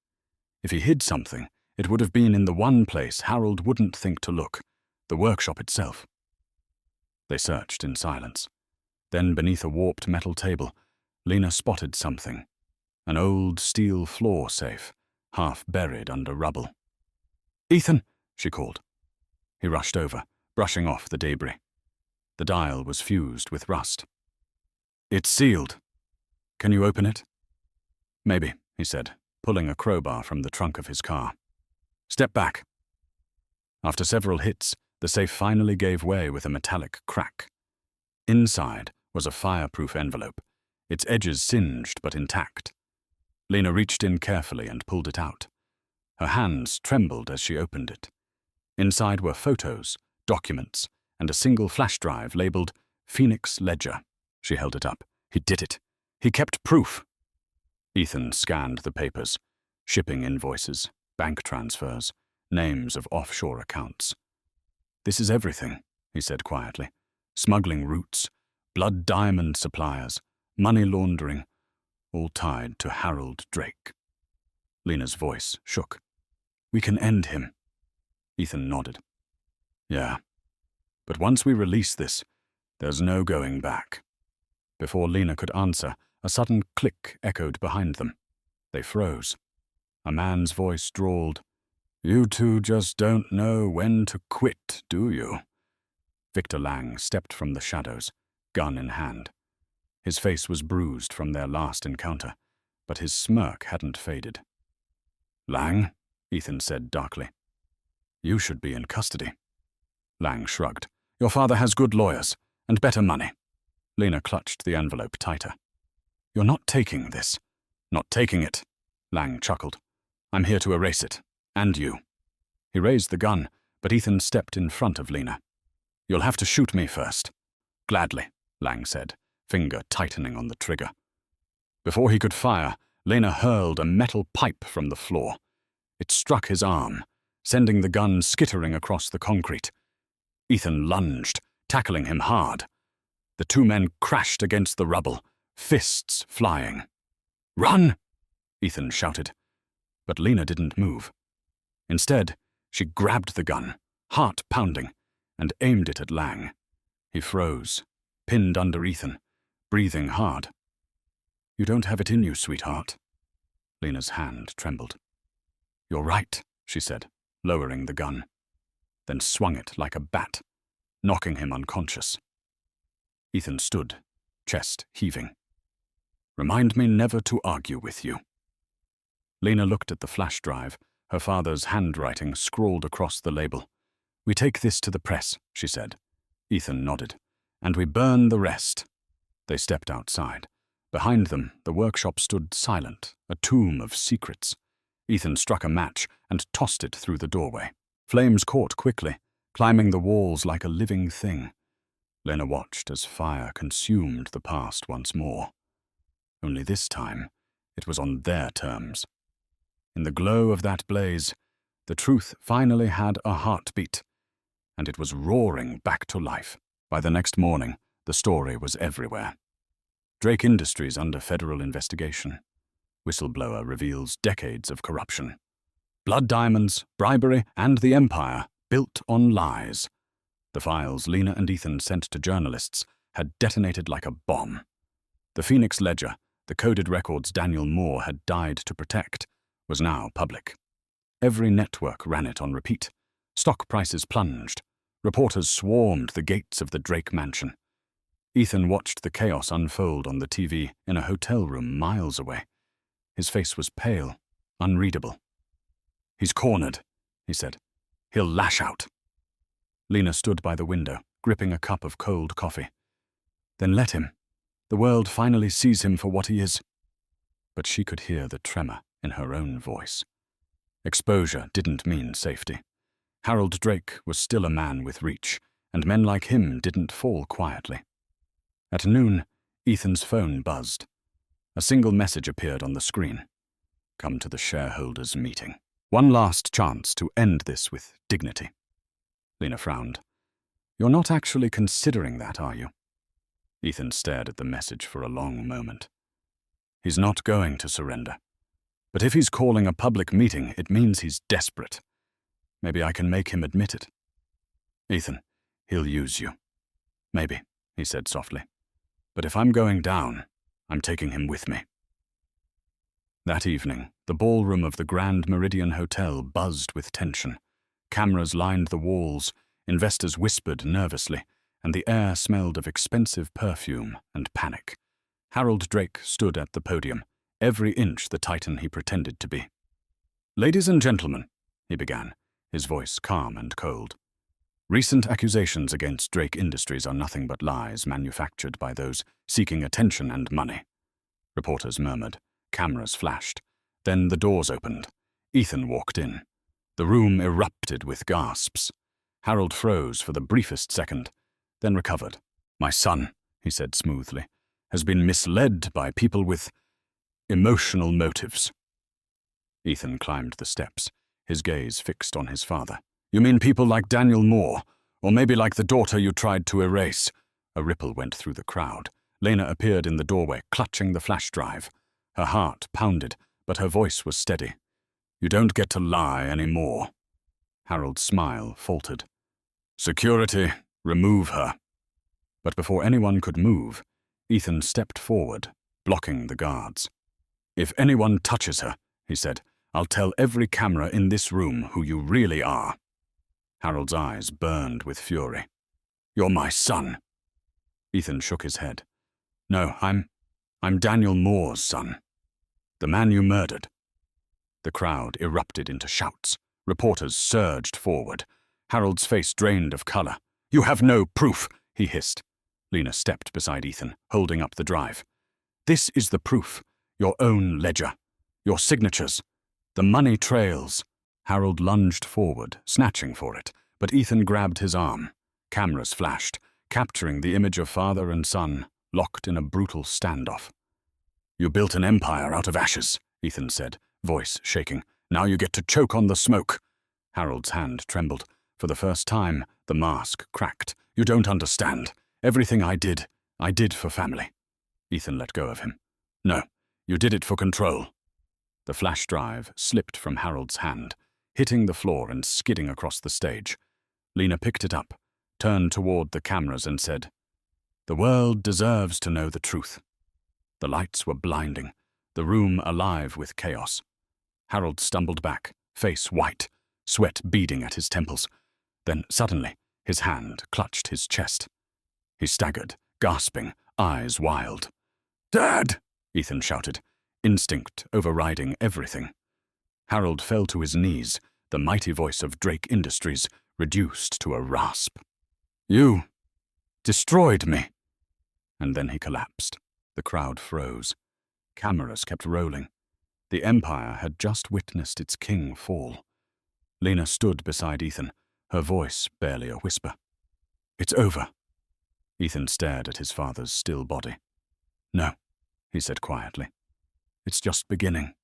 If he hid something, it would have been in the one place Harold wouldn't think to look, the workshop itself. They searched in silence. Then, beneath a warped metal table, Lena spotted something. An old steel floor safe, half buried under rubble. Ethan, she called. He rushed over, brushing off the debris. The dial was fused with rust. It's sealed. Can you open it? Maybe, he said, pulling a crowbar from the trunk of his car. Step back. After several hits, the safe finally gave way with a metallic crack. Inside was a fireproof envelope, its edges singed but intact. Lena reached in carefully and pulled it out. Her hands trembled as she opened it. Inside were photos, documents, and a single flash drive labeled Phoenix Ledger. She held it up. He did it. He kept proof. Ethan scanned the papers, shipping invoices, bank transfers, names of offshore accounts. This is everything, he said quietly. Smuggling routes, blood diamond suppliers, money laundering, all tied to Harold Drake. Lena's voice shook. We can end him. Ethan nodded. Yeah, but once we release this, there's no going back. Before Lena could answer, a sudden click echoed behind them. They froze. A man's voice drawled, You two just don't know when to quit, do you? Victor Lang stepped from the shadows, gun in hand. His face was bruised from their last encounter, but his smirk hadn't faded. "Lang," Ethan said darkly, "you should be in custody." Lang shrugged. "Your father has good lawyers, and better money." Lena clutched the envelope tighter. "You're not taking this." "Not taking it," Lang chuckled. "I'm here to erase it. And you." He raised the gun, but Ethan stepped in front of Lena. "You'll have to shoot me first." "Gladly," Lang said, finger tightening on the trigger. Before he could fire, Lena hurled a metal pipe from the floor. It struck his arm, sending the gun skittering across the concrete. Ethan lunged, tackling him hard. The two men crashed against the rubble, fists flying. "Run!" Ethan shouted. But Lena didn't move. Instead, she grabbed the gun, heart pounding, and aimed it at Lang. He froze, pinned under Ethan, breathing hard. "You don't have it in you, sweetheart." Lena's hand trembled. "You're right," she said, lowering the gun, then swung it like a bat, knocking him unconscious. Ethan stood, chest heaving. "Remind me never to argue with you." Lena looked at the flash drive, her father's handwriting scrawled across the label. "We take this to the press," she said. Ethan nodded. "And we burn the rest." They stepped outside. Behind them, the workshop stood silent, a tomb of secrets. Ethan struck a match and tossed it through the doorway. Flames caught quickly, climbing the walls like a living thing. Lena watched as fire consumed the past once more. Only this time, it was on their terms. In the glow of that blaze, the truth finally had a heartbeat, and it was roaring back to life. By the next morning, the story was everywhere. Drake Industries under federal investigation. Whistleblower reveals decades of corruption. Blood diamonds, bribery, and the empire built on lies. The files Lena and Ethan sent to journalists had detonated like a bomb. The Phoenix Ledger, the coded records Daniel Moore had died to protect, was now public. Every network ran it on repeat. Stock prices plunged. Reporters swarmed the gates of the Drake mansion. Ethan watched the chaos unfold on the TV in a hotel room miles away. His face was pale, unreadable. "He's cornered," he said. "He'll lash out." Lena stood by the window, gripping a cup of cold coffee. "Then let him. The world finally sees him for what he is." But she could hear the tremor in her own voice. Exposure didn't mean safety. Harold Drake was still a man with reach, and men like him didn't fall quietly. At noon, Ethan's phone buzzed. A single message appeared on the screen. "Come to the shareholders' meeting. One last chance to end this with dignity." Lena frowned. "You're not actually considering that, are you?" Ethan stared at the message for a long moment. He's not going to surrender. But if he's calling a public meeting, it means he's desperate. Maybe I can make him admit it. "Ethan, he'll use you." "Maybe," he said softly. "But if I'm going down, I'm taking him with me." That evening, the ballroom of the Grand Meridian Hotel buzzed with tension. Cameras lined the walls, investors whispered nervously, and the air smelled of expensive perfume and panic. Harold Drake stood at the podium, every inch the titan he pretended to be. "Ladies and gentlemen," he began, his voice calm and cold. "Recent accusations against Drake Industries are nothing but lies manufactured by those seeking attention and money." Reporters murmured. Cameras flashed. Then the doors opened. Ethan walked in. The room erupted with gasps. Harold froze for the briefest second, then recovered. "My son," he said smoothly, "has been misled by people with emotional motives." Ethan climbed the steps, his gaze fixed on his father. "You mean people like Daniel Moore, or maybe like the daughter you tried to erase?" A ripple went through the crowd. Lena appeared in the doorway, clutching the flash drive. Her heart pounded, but her voice was steady. "You don't get to lie anymore." Harold's smile faltered. "Security, remove her." But before anyone could move, Ethan stepped forward, blocking the guards. "If anyone touches her," he said, "I'll tell every camera in this room who you really are." Harold's eyes burned with fury. "You're my son." Ethan shook his head. "No, I'm Daniel Moore's son." The man you murdered. The crowd erupted into shouts. Reporters surged forward. Harold's face drained of color. You have no proof, he hissed. Lena stepped beside Ethan, holding up the drive. This is the proof. Your own ledger. Your signatures. The money trails. Harold lunged forward, snatching for it, but Ethan grabbed his arm. Cameras flashed, capturing the image of father and son, locked in a brutal standoff. You built an empire out of ashes, Ethan said, voice shaking. Now you get to choke on the smoke. Harold's hand trembled. For the first time, the mask cracked. You don't understand. Everything I did for family. Ethan let go of him. No, you did it for control. The flash drive slipped from Harold's hand, hitting the floor and skidding across the stage. Lena picked it up, turned toward the cameras and said, The world deserves to know the truth. The lights were blinding, the room alive with chaos. Harold stumbled back, face white, sweat beading at his temples. Then, suddenly, his hand clutched his chest. He staggered, gasping, eyes wild. Dad! Ethan shouted, instinct overriding everything. Harold fell to his knees, the mighty voice of Drake Industries reduced to a rasp. You destroyed me. And then he collapsed. The crowd froze. Cameras kept rolling. The Empire had just witnessed its king fall. Lena stood beside Ethan, her voice barely a whisper. It's over. Ethan stared at his father's still body. No, he said quietly. It's just beginning.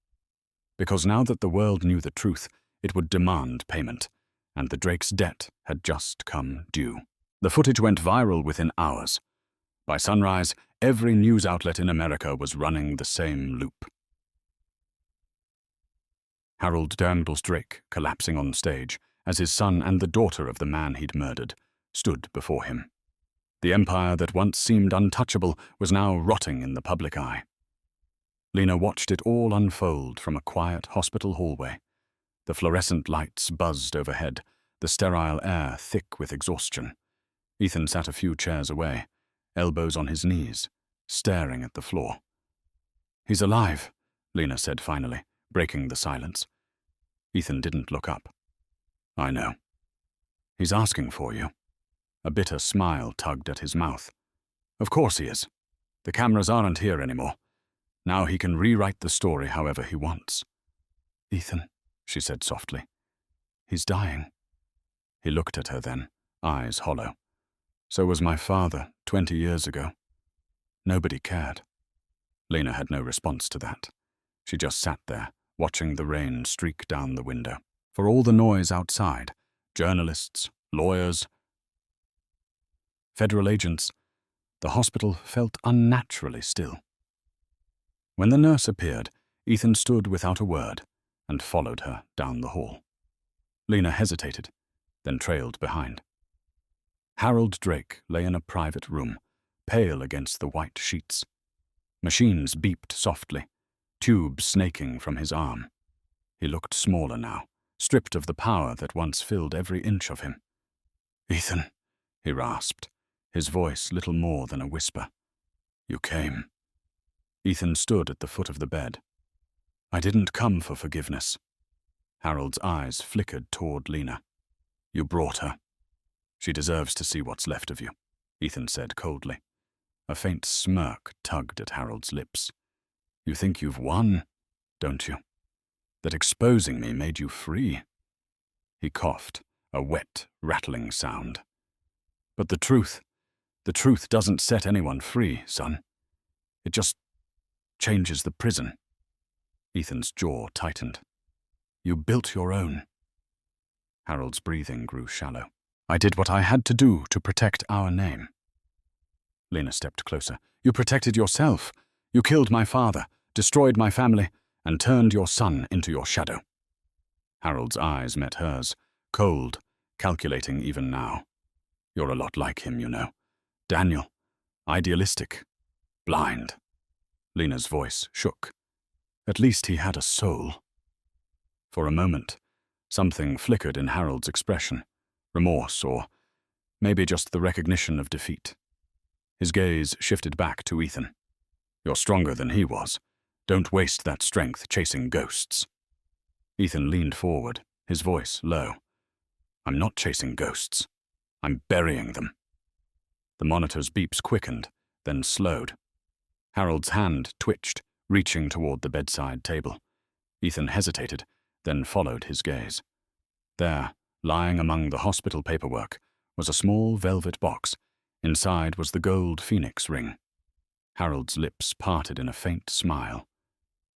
Because now that the world knew the truth, it would demand payment, and the Drake's debt had just come due. The footage went viral within hours. By sunrise, every news outlet in America was running the same loop. Harold Dernble's Drake, collapsing on stage, as his son and the daughter of the man he'd murdered stood before him. The empire that once seemed untouchable was now rotting in the public eye. Lena watched it all unfold from a quiet hospital hallway. The fluorescent lights buzzed overhead, the sterile air thick with exhaustion. Ethan sat a few chairs away, elbows on his knees, staring at the floor. He's alive, Lena said finally, breaking the silence. Ethan didn't look up. I know. He's asking for you. A bitter smile tugged at his mouth. Of course he is. The cameras aren't here anymore. Now he can rewrite the story however he wants. Ethan, she said softly. He's dying. He looked at her then, eyes hollow. So was my father 20 years ago. Nobody cared. Lena had no response to that. She just sat there, watching the rain streak down the window. For all the noise outside, journalists, lawyers, federal agents, the hospital felt unnaturally still. When the nurse appeared, Ethan stood without a word and followed her down the hall. Lena hesitated, then trailed behind. Harold Drake lay in a private room, pale against the white sheets. Machines beeped softly, tubes snaking from his arm. He looked smaller now, stripped of the power that once filled every inch of him. Ethan, he rasped, his voice little more than a whisper. You came. Ethan stood at the foot of the bed. I didn't come for forgiveness. Harold's eyes flickered toward Lena. You brought her. She deserves to see what's left of you, Ethan said coldly. A faint smirk tugged at Harold's lips. You think you've won, don't you? That exposing me made you free. He coughed, a wet, rattling sound. But the truth doesn't set anyone free, son. It just changes the prison. Ethan's jaw tightened. You built your own. Harold's breathing grew shallow. I did what I had to do to protect our name. Lena stepped closer. You protected yourself. You killed my father, destroyed my family, and turned your son into your shadow. Harold's eyes met hers, cold, calculating even now. You're a lot like him, you know. Daniel, idealistic, blind. Lena's voice shook. At least he had a soul. For a moment, something flickered in Harold's expression, remorse or maybe just the recognition of defeat. His gaze shifted back to Ethan. You're stronger than he was. Don't waste that strength chasing ghosts. Ethan leaned forward, his voice low. I'm not chasing ghosts. I'm burying them. The monitor's beeps quickened, then slowed. Harold's hand twitched, reaching toward the bedside table. Ethan hesitated, then followed his gaze. There, lying among the hospital paperwork, was a small velvet box. Inside was the gold phoenix ring. Harold's lips parted in a faint smile.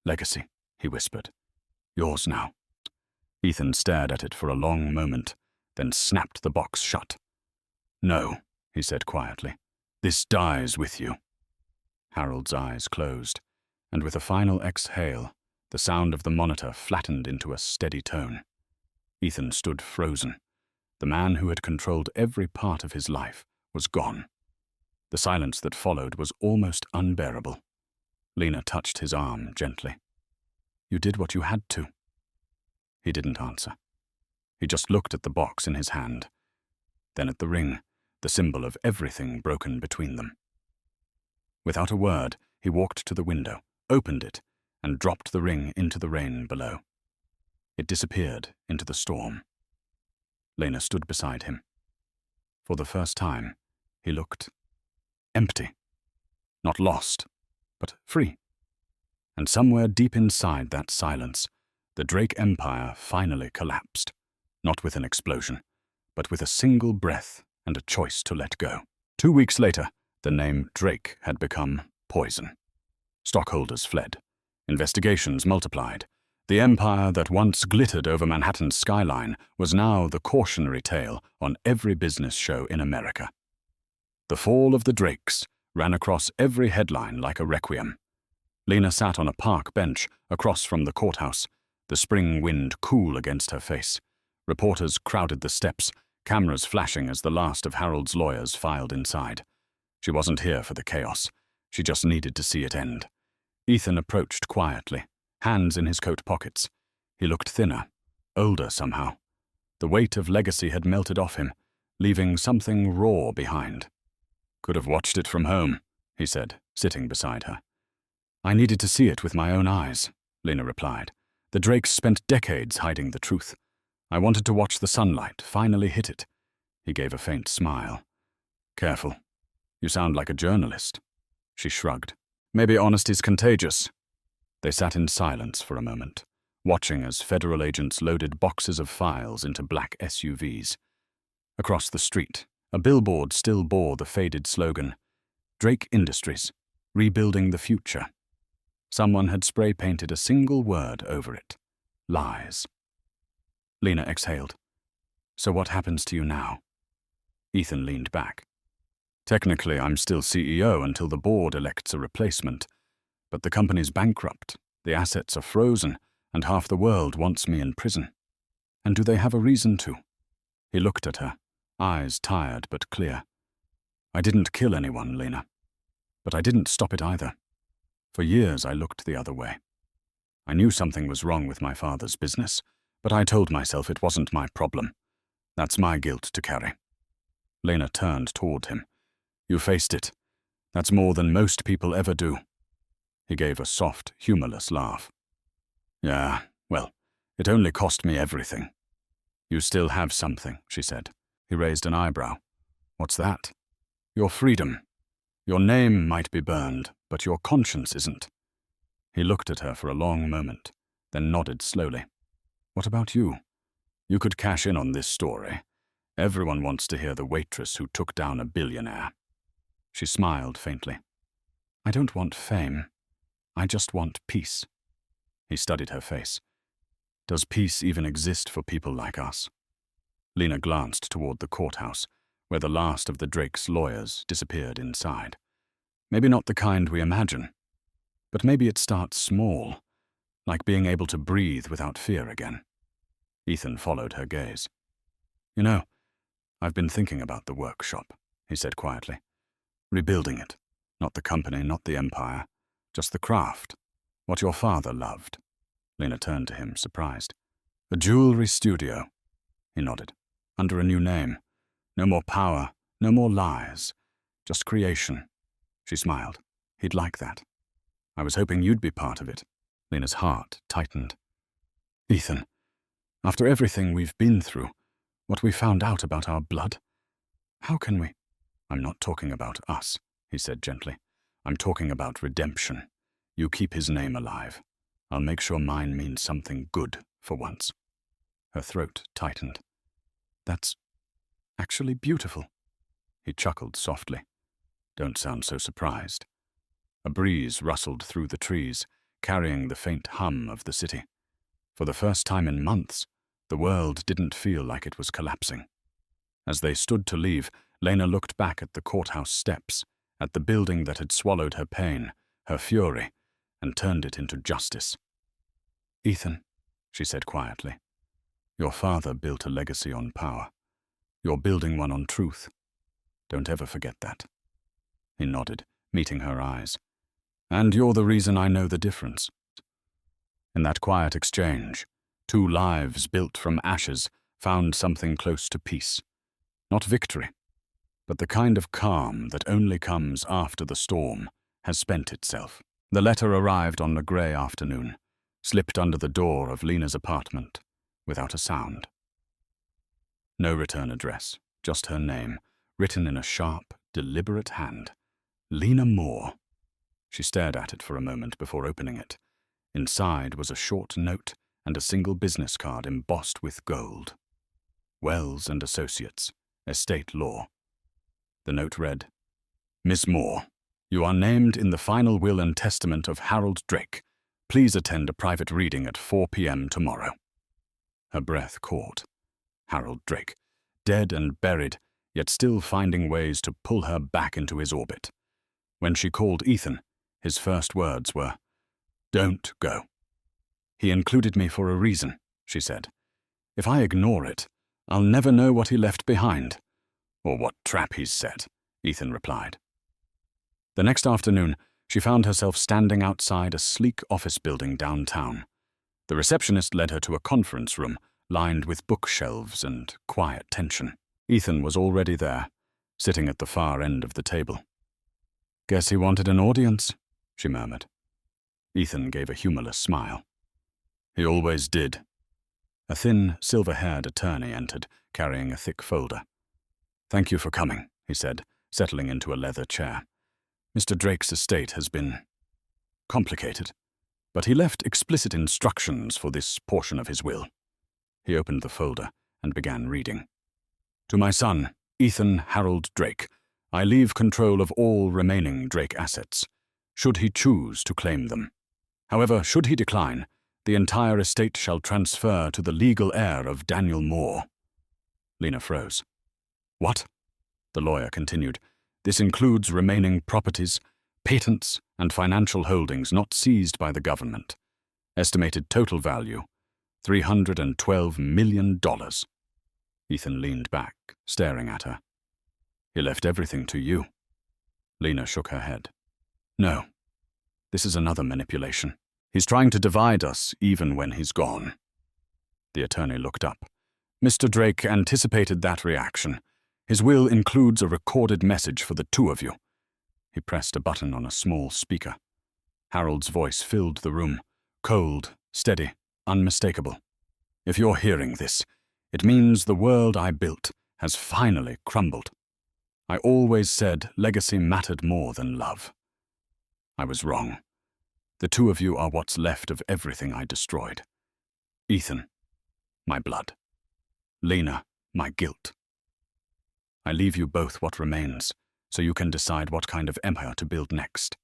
Legacy, he whispered. Yours now. Ethan stared at it for a long moment, then snapped the box shut. No, he said quietly. This dies with you. Harold's eyes closed, and with a final exhale, the sound of the monitor flattened into a steady tone. Ethan stood frozen. The man who had controlled every part of his life was gone. The silence that followed was almost unbearable. Lena touched his arm gently. You did what you had to. He didn't answer. He just looked at the box in his hand, then at the ring, the symbol of everything broken between them. Without a word, he walked to the window, opened it, and dropped the ring into the rain below. It disappeared into the storm. Lena stood beside him. For the first time, he looked empty. Not lost, but free. And somewhere deep inside that silence, the Drake Empire finally collapsed, not with an explosion, but with a single breath and a choice to let go. 2 weeks later, the name Drake had become poison. Stockholders fled. Investigations multiplied. The empire that once glittered over Manhattan's skyline was now the cautionary tale on every business show in America. The fall of the Drakes ran across every headline like a requiem. Lena sat on a park bench across from the courthouse, the spring wind cool against her face. Reporters crowded the steps, cameras flashing as the last of Harold's lawyers filed inside. She wasn't here for the chaos. She just needed to see it end. Ethan approached quietly, hands in his coat pockets. He looked thinner, older somehow. The weight of legacy had melted off him, leaving something raw behind. Could have watched it from home, he said, sitting beside her. I needed to see it with my own eyes, Lena replied. The Drakes spent decades hiding the truth. I wanted to watch the sunlight finally hit it. He gave a faint smile. Careful. You sound like a journalist. She shrugged. Maybe honesty's contagious. They sat in silence for a moment, watching as federal agents loaded boxes of files into black SUVs. Across the street, a billboard still bore the faded slogan, Drake Industries, rebuilding the future. Someone had spray-painted a single word over it, lies. Lena exhaled. So what happens to you now? Ethan leaned back. Technically, I'm still CEO until the board elects a replacement, but the company's bankrupt, the assets are frozen, and half the world wants me in prison. And do they have a reason to? He looked at her, eyes tired but clear. I didn't kill anyone, Lena, but I didn't stop it either. For years I looked the other way. I knew something was wrong with my father's business, but I told myself it wasn't my problem. That's my guilt to carry. Lena turned toward him. You faced it. That's more than most people ever do. He gave a soft, humorless laugh. Yeah, well, it only cost me everything. You still have something, she said. He raised an eyebrow. What's that? Your freedom. Your name might be burned, but your conscience isn't. He looked at her for a long moment, then nodded slowly. What about you? You could cash in on this story. Everyone wants to hear the waitress who took down a billionaire. She smiled faintly. I don't want fame. I just want peace. He studied her face. Does peace even exist for people like us? Lena glanced toward the courthouse, where the last of the Drakes' lawyers disappeared inside. Maybe not the kind we imagine, but maybe it starts small, like being able to breathe without fear again. Ethan followed her gaze. You know, I've been thinking about the workshop, he said quietly. Rebuilding it. Not the company, not the empire. Just the craft. What your father loved. Lena turned to him, surprised. A jewelry studio. He nodded. Under a new name. No more power, no more lies. Just creation. She smiled. He'd like that. I was hoping you'd be part of it. Lena's heart tightened. Ethan, after everything we've been through, what we found out about our blood, how can we? I'm not talking about us, he said gently. I'm talking about redemption. You keep his name alive. I'll make sure mine means something good for once. Her throat tightened. That's actually beautiful. He chuckled softly. Don't sound so surprised. A breeze rustled through the trees, carrying the faint hum of the city. For the first time in months, the world didn't feel like it was collapsing. As they stood to leave, Lena looked back at the courthouse steps, at the building that had swallowed her pain, her fury, and turned it into justice. Ethan, she said quietly, your father built a legacy on power. You're building one on truth. Don't ever forget that. He nodded, meeting her eyes. And you're the reason I know the difference. In that quiet exchange, 2 lives built from ashes found something close to peace. Not victory, but the kind of calm that only comes after the storm has spent itself. The letter arrived on a grey afternoon, slipped under the door of Lena's apartment, without a sound. No return address, just her name, written in a sharp, deliberate hand. Lena Moore. She stared at it for a moment before opening it. Inside was a short note and a single business card embossed with gold. Wells and Associates, Estate Law. The note read, Miss Moore, you are named in the final will and testament of Harold Drake. Please attend a private reading at 4 p.m. tomorrow. Her breath caught. Harold Drake, dead and buried, yet still finding ways to pull her back into his orbit. When she called Ethan, his first words were, Don't go. He included me for a reason, she said. If I ignore it, I'll never know what he left behind. Or what trap he's set, Ethan replied. The next afternoon, she found herself standing outside a sleek office building downtown. The receptionist led her to a conference room lined with bookshelves and quiet tension. Ethan was already there, sitting at the far end of the table. Guess he wanted an audience, she murmured. Ethan gave a humorless smile. He always did. A thin, silver-haired attorney entered, carrying a thick folder. Thank you for coming, he said, settling into a leather chair. Mr. Drake's estate has been complicated, but he left explicit instructions for this portion of his will. He opened the folder and began reading. To my son, Ethan Harold Drake, I leave control of all remaining Drake assets, should he choose to claim them. However, should he decline, the entire estate shall transfer to the legal heir of Daniel Moore. Lena froze. What? The lawyer continued. This includes remaining properties, patents, and financial holdings not seized by the government. Estimated total value, $312 million. Ethan leaned back, staring at her. He left everything to you. Lena shook her head. No, this is another manipulation. He's trying to divide us even when he's gone. The attorney looked up. Mr. Drake anticipated that reaction. His will includes a recorded message for the 2 of you. He pressed a button on a small speaker. Harold's voice filled the room, cold, steady, unmistakable. If you're hearing this, it means the world I built has finally crumbled. I always said legacy mattered more than love. I was wrong. The 2 of you are what's left of everything I destroyed. Ethan, my blood. Lena, my guilt. I leave you both what remains, so you can decide what kind of empire to build next.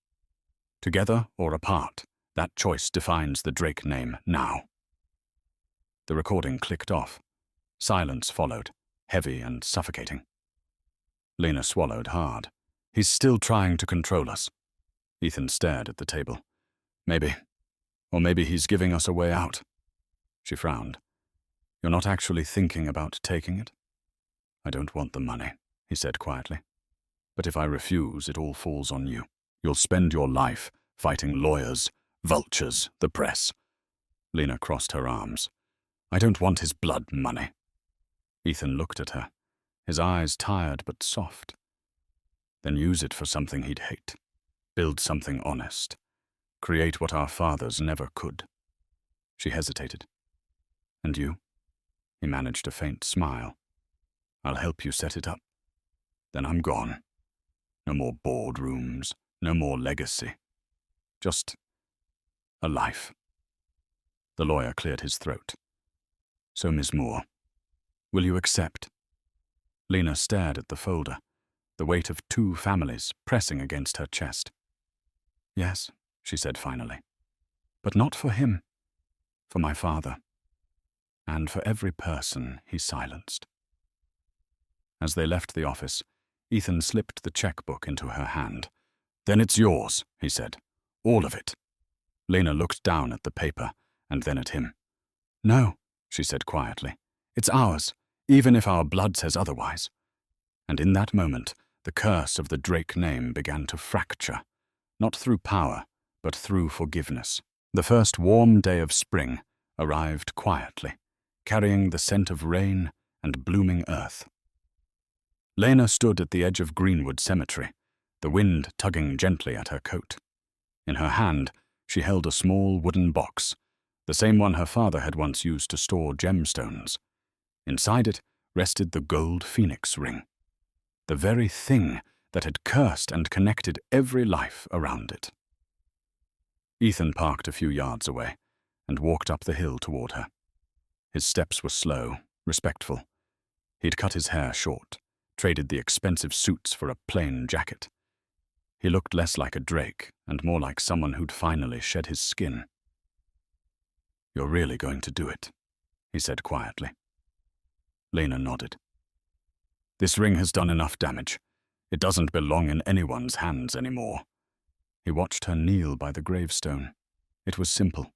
Together or apart, that choice defines the Drake name now. The recording clicked off. Silence followed, heavy and suffocating. Lena swallowed hard. He's still trying to control us. Ethan stared at the table. Maybe. Or maybe he's giving us a way out. She frowned. You're not actually thinking about taking it? I don't want the money, he said quietly. But if I refuse, it all falls on you. You'll spend your life fighting lawyers, vultures, the press. Lena crossed her arms. I don't want his blood money. Ethan looked at her, his eyes tired but soft. Then use it for something he'd hate. Build something honest. create what our fathers never could. She hesitated. And you? He managed a faint smile. I'll help you set it up. Then I'm gone. No more boardrooms, no more legacy. Just a life. The lawyer cleared his throat. So, Miss Moore, will you accept? Lena stared at the folder, the weight of 2 families pressing against her chest. Yes, she said finally. But not for him. For my father. And for every person he silenced. As they left the office, Ethan slipped the checkbook into her hand. Then it's yours, he said. All of it. Lena looked down at the paper and then at him. No, she said quietly. It's ours, even if our blood says otherwise. And in that moment, the curse of the Drake name began to fracture, not through power, but through forgiveness. The first warm day of spring arrived quietly, carrying the scent of rain and blooming earth. Lena stood at the edge of Greenwood Cemetery, the wind tugging gently at her coat. In her hand, she held a small wooden box, the same one her father had once used to store gemstones. Inside it rested the gold phoenix ring, the very thing that had cursed and connected every life around it. Ethan parked a few yards away and walked up the hill toward her. His steps were slow, respectful. He'd cut his hair short, traded the expensive suits for a plain jacket. He looked less like a Drake and more like someone who'd finally shed his skin. You're really going to do it, he said quietly. Lena nodded. This ring has done enough damage. It doesn't belong in anyone's hands anymore. He watched her kneel by the gravestone. It was simple,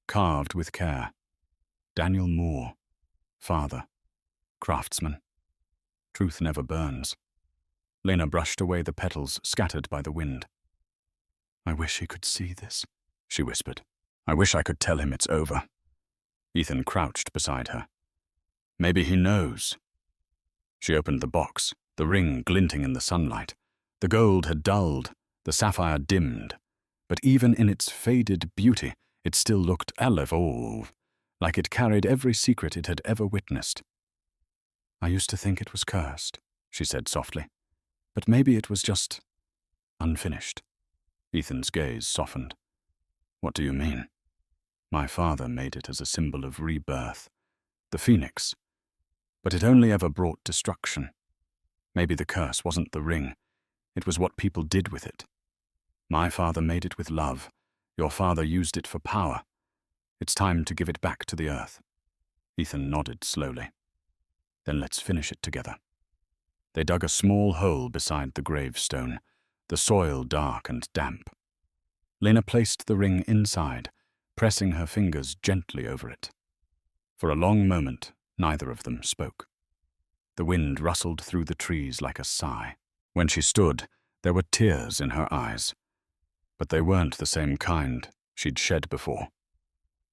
carved with care. Daniel Moore, father, craftsman. Truth never burns. Lena brushed away the petals scattered by the wind. I wish he could see this, she whispered. I wish I could tell him it's over. Ethan crouched beside her. Maybe he knows. She opened the box, the ring glinting in the sunlight. The gold had dulled, the sapphire dimmed, but even in its faded beauty, it still looked à l'évoque, like it carried every secret it had ever witnessed. I used to think it was cursed, she said softly, but maybe it was just unfinished. Ethan's gaze softened. What do you mean? My father made it as a symbol of rebirth, the phoenix, but it only ever brought destruction. Maybe the curse wasn't the ring, it was what people did with it. My father made it with love. Your father used it for power. It's time to give it back to the earth. Ethan nodded slowly. Then let's finish it together. They dug a small hole beside the gravestone, the soil dark and damp. Lena placed the ring inside, pressing her fingers gently over it. For a long moment, neither of them spoke. The wind rustled through the trees like a sigh. When she stood, there were tears in her eyes. But they weren't the same kind she'd shed before.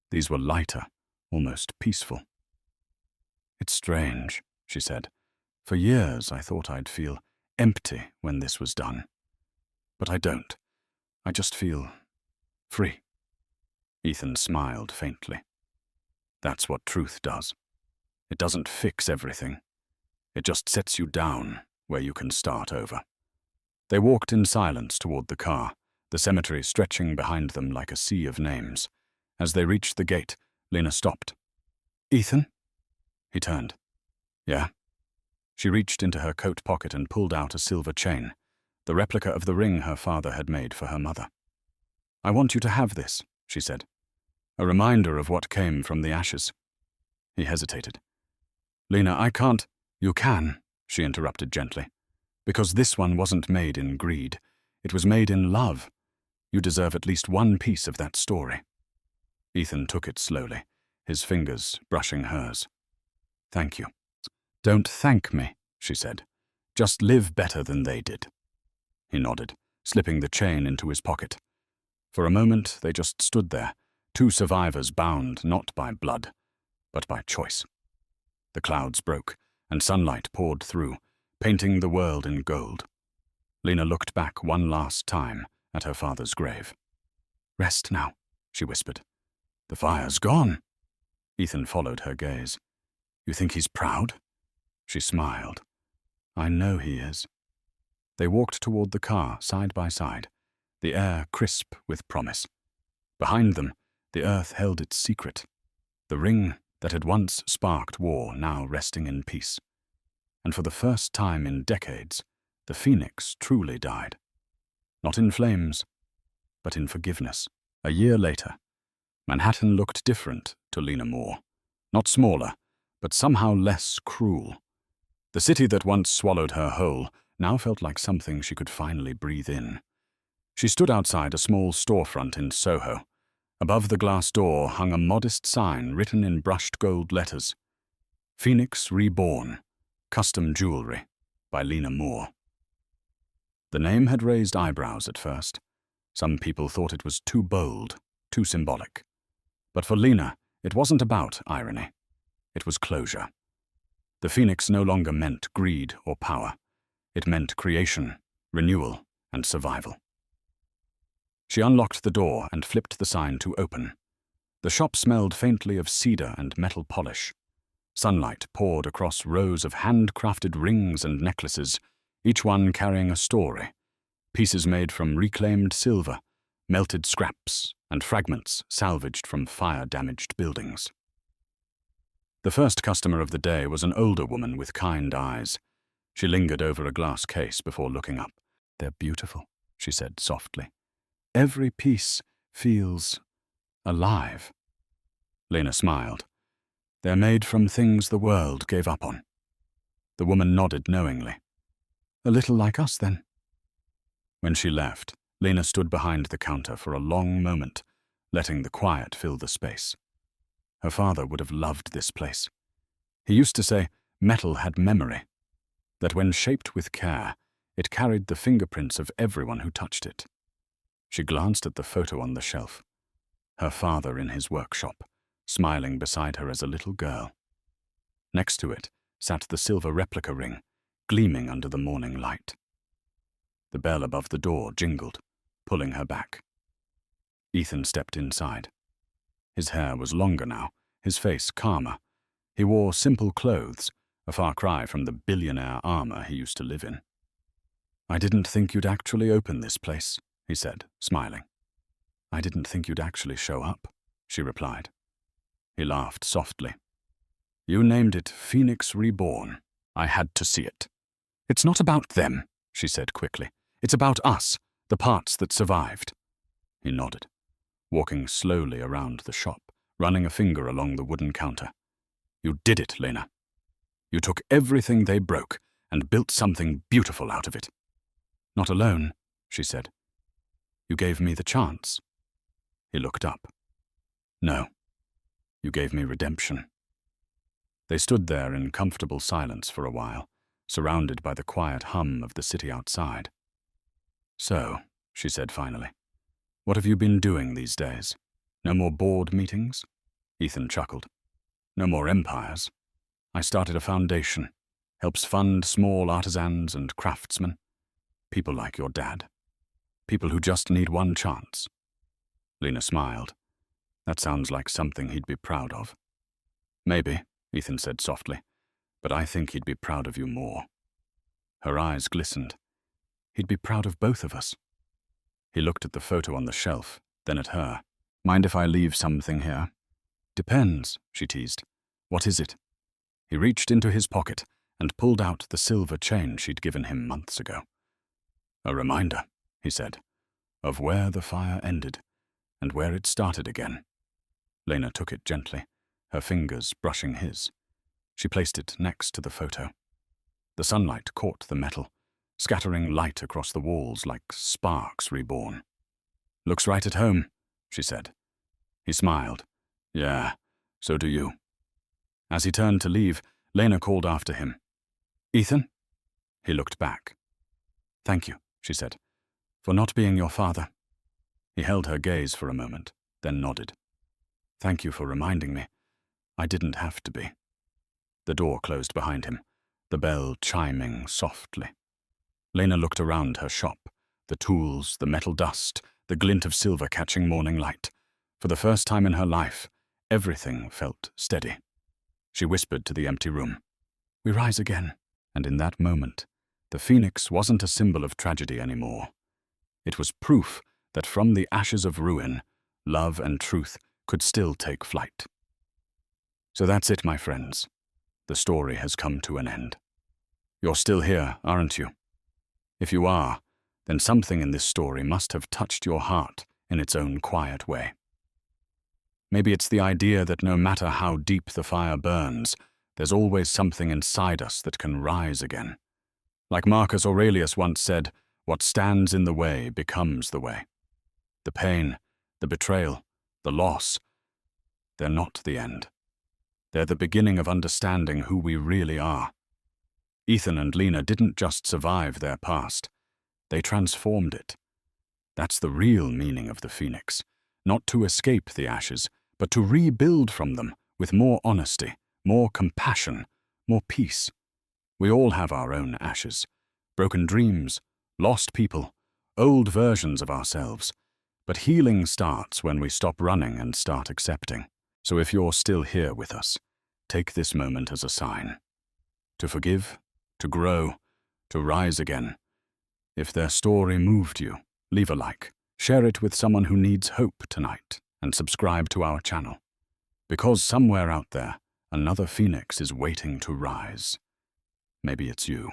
These were lighter, almost peaceful. It's strange, she said. For years I thought I'd feel empty when this was done. But I don't. I just feel free. Ethan smiled faintly. That's what truth does. It doesn't fix everything. It just sets you down where you can start over. They walked in silence toward the car, the cemetery stretching behind them like a sea of names. As they reached the gate, Lena stopped. Ethan? He turned. Yeah? She reached into her coat pocket and pulled out a silver chain, the replica of the ring her father had made for her mother. I want you to have this, she said. A reminder of what came from the ashes. He hesitated. Lena, I can't. You can, she interrupted gently. Because this one wasn't made in greed. It was made in love. You deserve at least one piece of that story. Ethan took it slowly, his fingers brushing hers. Thank you. Don't thank me, she said. Just live better than they did. He nodded, slipping the chain into his pocket. For a moment, they just stood there, 2 survivors bound not by blood, but by choice. The clouds broke, and sunlight poured through, painting the world in gold. Lena looked back one last time at her father's grave. Rest now, she whispered. The fire's gone. Ethan followed her gaze. You think he's proud? She smiled. I know he is. They walked toward the car, side by side, the air crisp with promise. Behind them, the earth held its secret, the ring that had once sparked war now resting in peace. And for the first time in decades, the phoenix truly died. Not in flames, but in forgiveness. A year later, Manhattan looked different to Lena Moore. Not smaller, but somehow less cruel. The city that once swallowed her whole now felt like something she could finally breathe in. She stood outside a small storefront in Soho. Above the glass door hung a modest sign written in brushed gold letters. Phoenix Reborn, Custom Jewelry, by Lena Moore. The name had raised eyebrows at first. Some people thought it was too bold, too symbolic. But for Lena, it wasn't about irony. It was closure. The phoenix no longer meant greed or power. It meant creation, renewal, and survival. She unlocked the door and flipped the sign to open. The shop smelled faintly of cedar and metal polish. Sunlight poured across rows of handcrafted rings and necklaces, each one carrying a story. Pieces made from reclaimed silver, melted scraps, and fragments salvaged from fire-damaged buildings. The first customer of the day was an older woman with kind eyes. She lingered over a glass case before looking up. They're beautiful, she said softly. Every piece feels alive. Lena smiled. They're made from things the world gave up on. The woman nodded knowingly. A little like us, then. When she left, Lena stood behind the counter for a long moment, letting the quiet fill the space. Her father would have loved this place. He used to say metal had memory, that when shaped with care, it carried the fingerprints of everyone who touched it. She glanced at the photo on the shelf. Her father in his workshop, smiling beside her as a little girl. Next to it sat the silver replica ring, gleaming under the morning light. The bell above the door jingled, pulling her back. Ethan stepped inside. His hair was longer now, his face calmer. He wore simple clothes, a far cry from the billionaire armor he used to live in. I didn't think you'd actually open this place, he said, smiling. I didn't think you'd actually show up, she replied. He laughed softly. You named it Phoenix Reborn. I had to see it. It's not about them, she said quickly. It's about us, the parts that survived. He nodded, walking slowly around the shop, running a finger along the wooden counter. You did it, Lena. You took everything they broke and built something beautiful out of it. Not alone, she said. You gave me the chance. He looked up. No. You gave me redemption. They stood there in comfortable silence for a while, surrounded by the quiet hum of the city outside. So, she said finally, what have you been doing these days? No more board meetings? Ethan chuckled. No more empires. I started a foundation, helps fund small artisans and craftsmen, people like your dad, people who just need one chance. Lena smiled. That sounds like something he'd be proud of. Maybe, Ethan said softly, but I think he'd be proud of you more. Her eyes glistened. He'd be proud of both of us. He looked at the photo on the shelf, then at her. Mind if I leave something here? Depends, she teased. What is it? He reached into his pocket and pulled out the silver chain she'd given him months ago. A reminder, he said, of where the fire ended and where it started again. Lena took it gently, her fingers brushing his. She placed it next to the photo. The sunlight caught the metal, scattering light across the walls like sparks reborn. Looks right at home, she said. He smiled. Yeah, so do you. As he turned to leave, Lena called after him. Ethan? He looked back. Thank you, she said, for not being your father. He held her gaze for a moment, then nodded. Thank you for reminding me. I didn't have to be. The door closed behind him, the bell chiming softly. Lena looked around her shop, the tools, the metal dust, the glint of silver catching morning light. For the first time in her life, everything felt steady. She whispered to the empty room, "We rise again." And in that moment, the phoenix wasn't a symbol of tragedy anymore. It was proof that from the ashes of ruin, love and truth could still take flight. So that's it, my friends. The story has come to an end. You're still here, aren't you? If you are, then something in this story must have touched your heart in its own quiet way. Maybe it's the idea that no matter how deep the fire burns, there's always something inside us that can rise again. Like Marcus Aurelius once said, what stands in the way becomes the way. The pain, the betrayal, the loss, they're not the end. They're the beginning of understanding who we really are. Ethan and Lena didn't just survive their past, they transformed it. That's the real meaning of the phoenix, not to escape the ashes, but to rebuild from them with more honesty, more compassion, more peace. We all have our own ashes, broken dreams, lost people, old versions of ourselves. But healing starts when we stop running and start accepting. So if you're still here with us, take this moment as a sign. To forgive, to grow, to rise again. If their story moved you, leave a like, share it with someone who needs hope tonight, and subscribe to our channel. Because somewhere out there, another phoenix is waiting to rise. Maybe it's you.